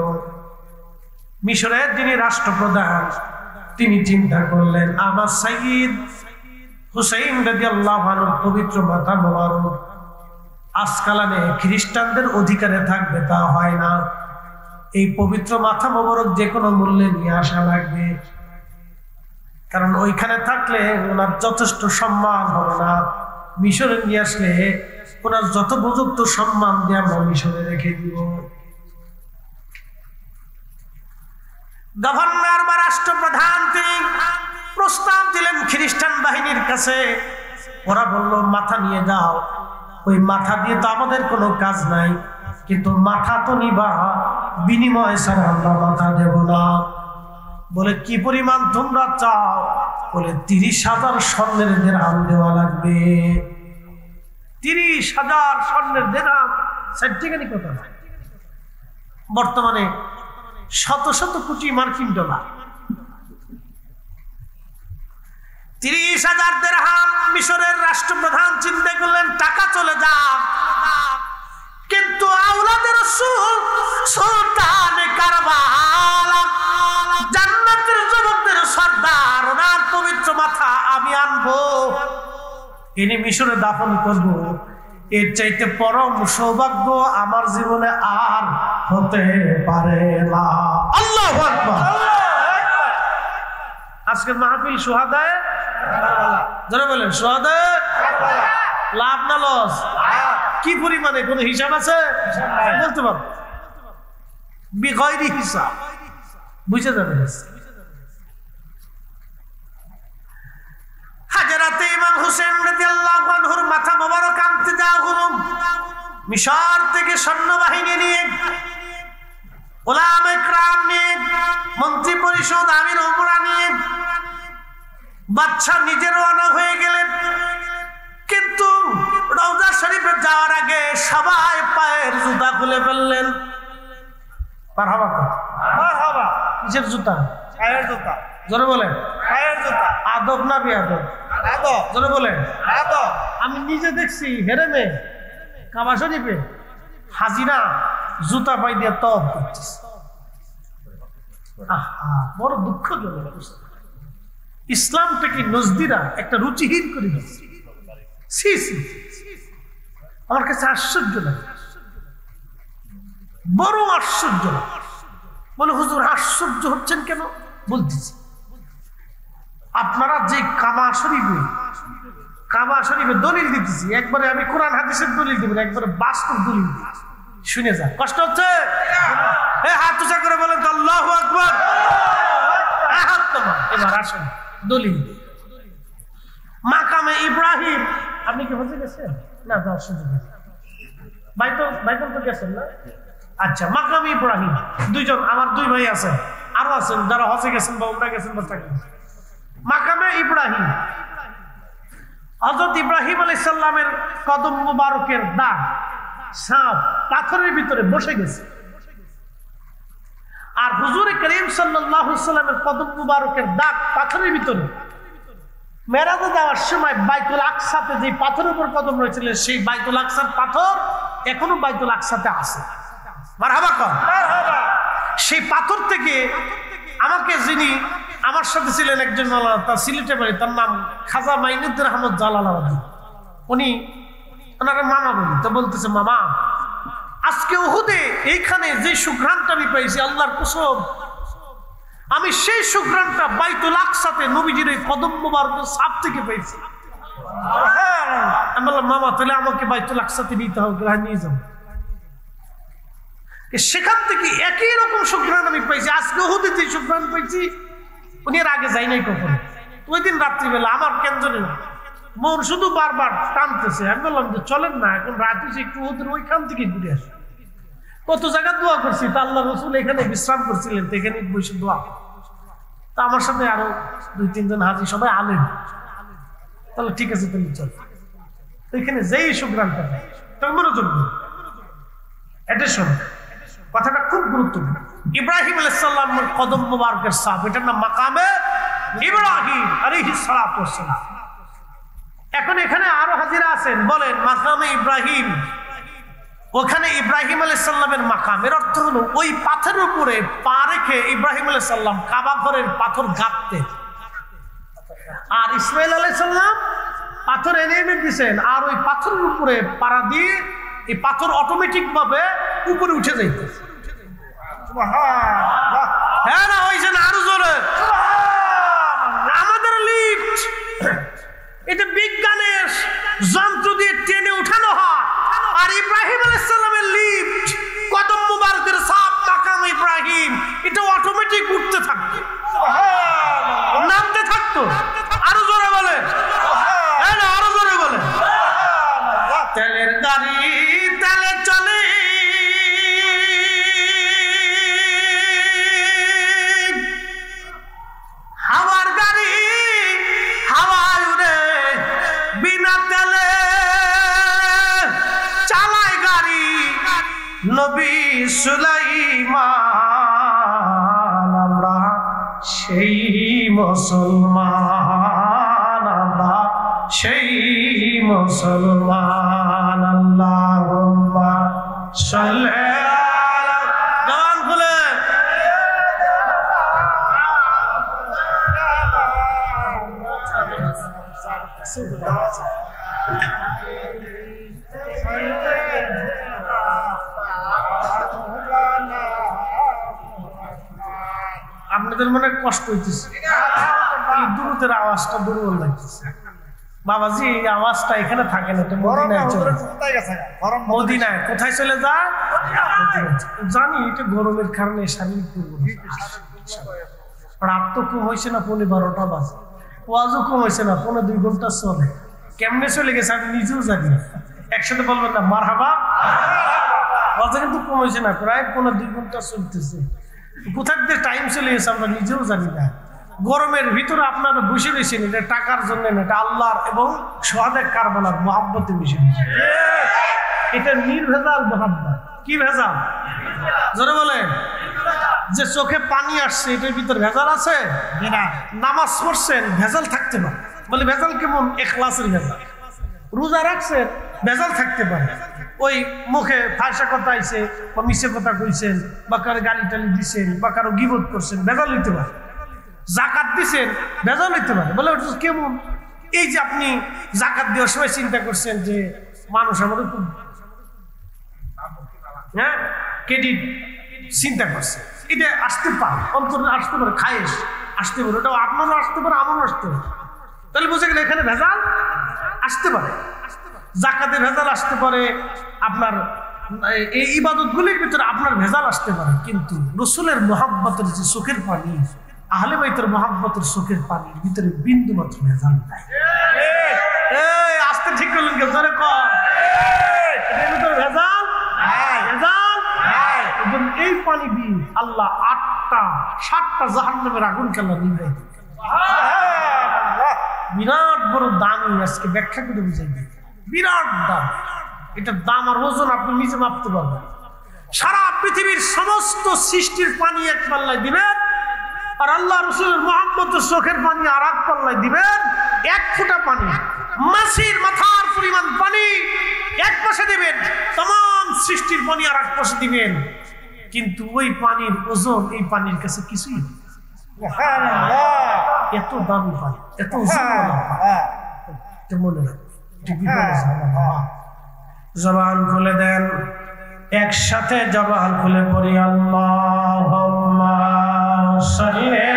মিশরের যিনি রাষ্ট্রপ্রধান, তিনি চিন্তা করলেন আমার সাইয়্যিদ হুসাইন রাদিয়াল্লাহু আনহুর পবিত্র মাথা মোবারক আসকালানে খ্রিস্টানদের অধিকারে থাকবে, তা হয় না। এই পবিত্র মাথা মোবারক যে কোনো মূল্যে নিয়ে আসা লাগবে, কারণ ওইখানে থাকলে ওনার যথেষ্ট সম্মান হবে না। মিশরে নিয়ে আসলে ওনার যত উপযুক্ত সম্মান দিয়ে আমরা মিশরে রেখে দিব। গভর্নর বা রাষ্ট্রপ্রধান তিনি প্রস্তাব দিলেন খ্রিস্টান বাহিনীর কাছে। ওরা বলল মাথা নিয়ে যাও। ওই মাথা দিয়ে তো আমাদের কোনো কাজ নাই, কিন্তু মাথা তো নিবা, বিনিময় ছাড়া আমরা মাথা দেব না। বলে কি পরিমাণ তোমরা চাও? বলে 30,000 স্বর্ণের দিরহাম দেওয়া লাগবে। 30,000 স্বর্ণের দিরহাম সেটিখানি কথা না, বর্তমানে শত শত কোটি মার্কিন ডলার। 30,000 দিরহাম। মিশরের রাষ্ট্রপ্রধান চিন্তা করলেন টাকা চলে যাক, কিন্তু আওলাদে রাসূল সুলতান কারবালা, জান্নাতের যুবকদের সর্দার, ওনার পবিত্র মাথা আমি আনবো, এনে মিশরে দাফন করব। এর চাইতে পরম সৌভাগ্য আমার জীবনে আর হতে পারে না। আল্লাহু আকবার। আজকের মাহফিল সুহাদায়ে, যারা বলেন সুহাদায়ে লাভ না লস, কি পরিমাণে কোন হিসাব আছে বলতে পারবো, বিগয়রি হিসাব, বুঝে যাবেন। হাজরাতে ইমাম হুসেন রাদিয়াল্লাহু আনহুর মাথা মোবারক আনতে যাওয়া হলো। মিশর থেকে সৈন্যবাহিনী নিয়ে, উলামা ইকরাম নিয়ে, মন্ত্রী পরিষদ, আমির উমরা নিয়ে বাদশা নিজে রওনা হয়ে গেলেন। কিন্তু রওজা শরীফে যাওয়ার আগে সবাই পায়ের জুতা খুলে ফেললেন। মারহাবা, মারহাবা। কিসের জুতা? পায়ের জুতা। জোরে বলেন পায়ের জুতা। আদব না বেয়াদব? আদব। জোরে বলেন আদব। আমি নিজে দেখছি হেরেমে কাবা শরীফে হাজিরা জুতা পাই দিয়ে তওয়াফ করতেছে। আহা, বড় দুঃখজনক অবস্থা। ইসলামটা কি নজদিরা একটা রুচিহীন করে দিচ্ছে। আমার কাছে আশ্চর্য লাগে, বড় আশ্চর্য লাগে। বলে হুজুর আশ্চর্য হচ্ছেন কেন? বলতেছি, আপনারা যে কাবা শরীফে দলিল দিতেছি, একবারে আমি কোরআন হাদিসের দলিল দিব, একবারে বাস্তব দলিল দিব, শুনে যান। কষ্ট হচ্ছে? হাত উঁচা করে বলেন তো আল্লাহু আকবার। হাত তোমান। এবার আসেন দলিল। মাকামে ইব্রাহিম, আপনি কি হজে গেছেন? না, যাওয়ার সুযোগ নেই। বাইতুল তো গেছেন না? আচ্ছা, মাকামে ইব্রাহিম, দুইজন আমার দুই ভাই আছেন, আরো আছেন যারা হজে গেছেন বা উমরা গেছেন বা চাকরি। মাকামে ইব্রাহিম, হযরত ইব্রাহিম আলাইহিস সালামের কদম মুবারকের দাগ সাপ পাথরের ভিতরে বসে গেছে। আর হুজুর করিম সাল্লাল্লাহু আলাইহি ওয়াসাল্লামের কদম মুবারকের দাগ পাথরের ভিতরে মেরাজে যাওয়ার সময় বাইতুল আকসাতে যে পাথরের উপর কদম রয়েছিল সেই বাইতুল আকসার পাথর এখনো বাইতুল আকসাতে আছে। মারহাবা কর। সেই পাথর থেকে আমাকে যিনি আমার সাথে ছিলেন একজন মাওলানা, তার সিলেটে বাড়ি, তার নাম খাজা মাইনুদ্দিন আহমদ জালালাবাদী, উনি ওনার মামা বলি, তো বলতেছে মামা আজকে উহুদে এইখানে যে সুঘ্রাণটা আমি পাইছি আল্লাহর কসম, আমি সেই সুঘ্রাণটা বাইতুল আকসাতে নবীজির এই কদম মুবারকের ছাপ থেকে পেয়েছি। আমি বললাম মামা তাহলে আমাকে বাইতুল আকসাতে নিতে হবে, নিয়ে যাবো। সেখান থেকে একই রকম সুঘ্রাণ আমি পাইছি, আজকে উহুদে যে সুঘ্রাণ পাইছি উনি এর আগে যাই নাই কখনো। ওই দিন রাত্রিবেলা আমার কেন্দ্রে মন শুধু বারবার টানতেছে। আমি বললাম যে চলেন না, এখন রাত হয়েছে, একটু ওদের ওইখান থেকে ঘুরে আসি। কত জায়গা দোয়া করছি, তা আল্লাহ রসুল এখানে বিশ্রাম করছিলেন, তো এখানে বসে দোয়া। তা আমার সাথে আরো 2-3 জন হাজি, সবাই আলেন। তাহলে ঠিক আছে, তাহলে চল। এখানে যেই সুগ্রামটা তার মনোযোগ দিন, এটা শোন, কথাটা খুব গুরুত্বপূর্ণ। ইব্রাহিম আলাইহিস সালামের কদম মুবারকের ছাপ, এটার নাম মাকামে ইব্রাহিম আলাইহিস সালাতু ওয়াস সালাম। এখন এখানে আরো হাজিরা আছেন, বলেন মাকামে ইব্রাহিম, ওখানে ইব্রাহিম আলাইহিস সালামের মাকাম, এর অর্থ হলো ওই পাথরের উপরে পা রেখে ইব্রাহিম আলাইহিস সালাম কাবা ঘরের পাথর গাঁথতেন, আর ইসমাইল আলাইহিস সালাম পাথর এনে দিয়েছেন, আর ওই পাথরের উপরে পাড়া দিয়ে এই পাথর অটোমেটিক ভাবে উপরে উঠে যাইতেছে। হ্যাঁ না হয়েছে না? আরো জোরে। আমাদের লিফট এটা বিজ্ঞানের যন্ত্র দিয়ে টেনে উঠানো হয়, আর ইব্রাহিম আলাইহিস সালামের লিফট কদম মুবারকের ছাপ মাকাম ইব্রাহিম, এটা অটোমেটিক উঠতে থাকতো, নামতে থাকতো। আরো জোরে বলে, হ্যাঁ না আরো জোরে বলে। তেলের গাড়ি তেলে চলে, হাওয়ার গাড়ি হাওয়ায় উড়ে, বিনা তেলে চালায় গাড়ি নবী সুলাইমান। আমরা সেই মুসলমান, আমরা সেই মুসলমান। আল্লাহুম্মা সাল্লি আলা, গান খুলে আপনাদের মনে কষ্ট হইতেছে, এই দুরুতের আওয়াজটা দুর্বল লাগতেছে। বাবাজি এই আওয়াজটা এখানে থাকে না, মদিনায় কোথায় চলে যায় জানি। এটা গরমের কারণে শারীরিক রাত তো কম হয়েছে না, 12:30 বাজে, ওয়াজও কম হয়েছে না, 1.5-2 ঘন্টা চলে। কেমনে চলে গেছে আমি নিজেও জানি না। একসাথে বলবেন না মারহাবা? ওয়াজও কিন্তু কম হয়েছে না, প্রায় 1.5-2 ঘন্টা চলতেছে। কোথায় দিয়ে টাইম চলে গেছে আমরা নিজেও জানি না। গরমের ভিতরে আপনারা বসে রয়েছেন, এটা টাকার জন্য না, এটা আল্লাহর এবং সোহাদে কারবালার মহাব্বতে বসে রয়েছে। এটা নির্ভেজাল মহাব্বত। কি ভেজাল? জোরে বলেন। যে চোখে পানি আসছে এটার ভিতরে ভেজাল আছে না? নামাজ পড়ছেন ভেজাল থাকতে পারে, বলে ভেজাল কেমন? ইখলাসের ভেজাল। রোজা রাখছেন ভেজাল থাকতে পারে, ওই মুখে ফাঁসা কথা আইছে বা মিশে কথা কইছেন বা কারো গালি টালি দিচ্ছেন বা কারো গিবত করছেন, ভেজাল হইতে পারে। জাকাত দিচ্ছেন ভেজাল হইতে পারে, বলে ওটা কেমন? এই যে আপনি জাকাত দেওয়ার সময় চিন্তা করছেন যে মানুষ আমাদের খুব ক্রেডিট চিন্তা করছে, এটা আসতে পারে, অন্তরে আসতে পারে, খায়েশ আসতে পারে, ওটাও আপনারও আসতে পারে, আমারও আসতে পারে। তাহলে বুঝে গেলে এখানে ভেজাল আসতে পারে, জাকাতে ভেজাল আসতে পারে, আপনার এই ইবাদতগুলির ভিতরে আপনার ভেজাল আসতে পারে। কিন্তু রসুলের মহাব্বতের যে চোখের পানি, আহলে বাইতের মহাব্বতের চোখের পানির ভিতরে বিন্দু মাত্র ভেজাল নাই। আসতে ঠিক করলেন কেউ? জোরে কর। এর ভিতরে ভেজাল ভেজাল। এই পানি দিয়ে আল্লাহ 7টা জাহান্নামের আগুন কেলা নিভাই দিবে। বিরাট বড় দামি, আজকে ব্যাখ্যা করে বুঝাই দিই। বিরাট দাম, এটার দাম আর ওজন আপনি নিজে মাপতে পারবেন। সারা পৃথিবীর সমস্ত সৃষ্টির পানি এক পাল্লায় দিবেন, আর আল্লাহ রসুল মুহাম্মদের চোখের পানি আর এক পাল্লায় দিবেন। এক ফোঁটা পানি, মাছির মাথার পরিমাণ পানি এক পাশে দিবেন, तमाम সৃষ্টির পানি আর এক পাশে দিবেন, কিন্তু ওই পানির ওজন এই পানির কাছে কিছুই না। এত দামি পানি, এত মনে জবান খুলে দেন, একসাথে জবান খুলে পড়ি আল্লাহুম্মা সাল্লি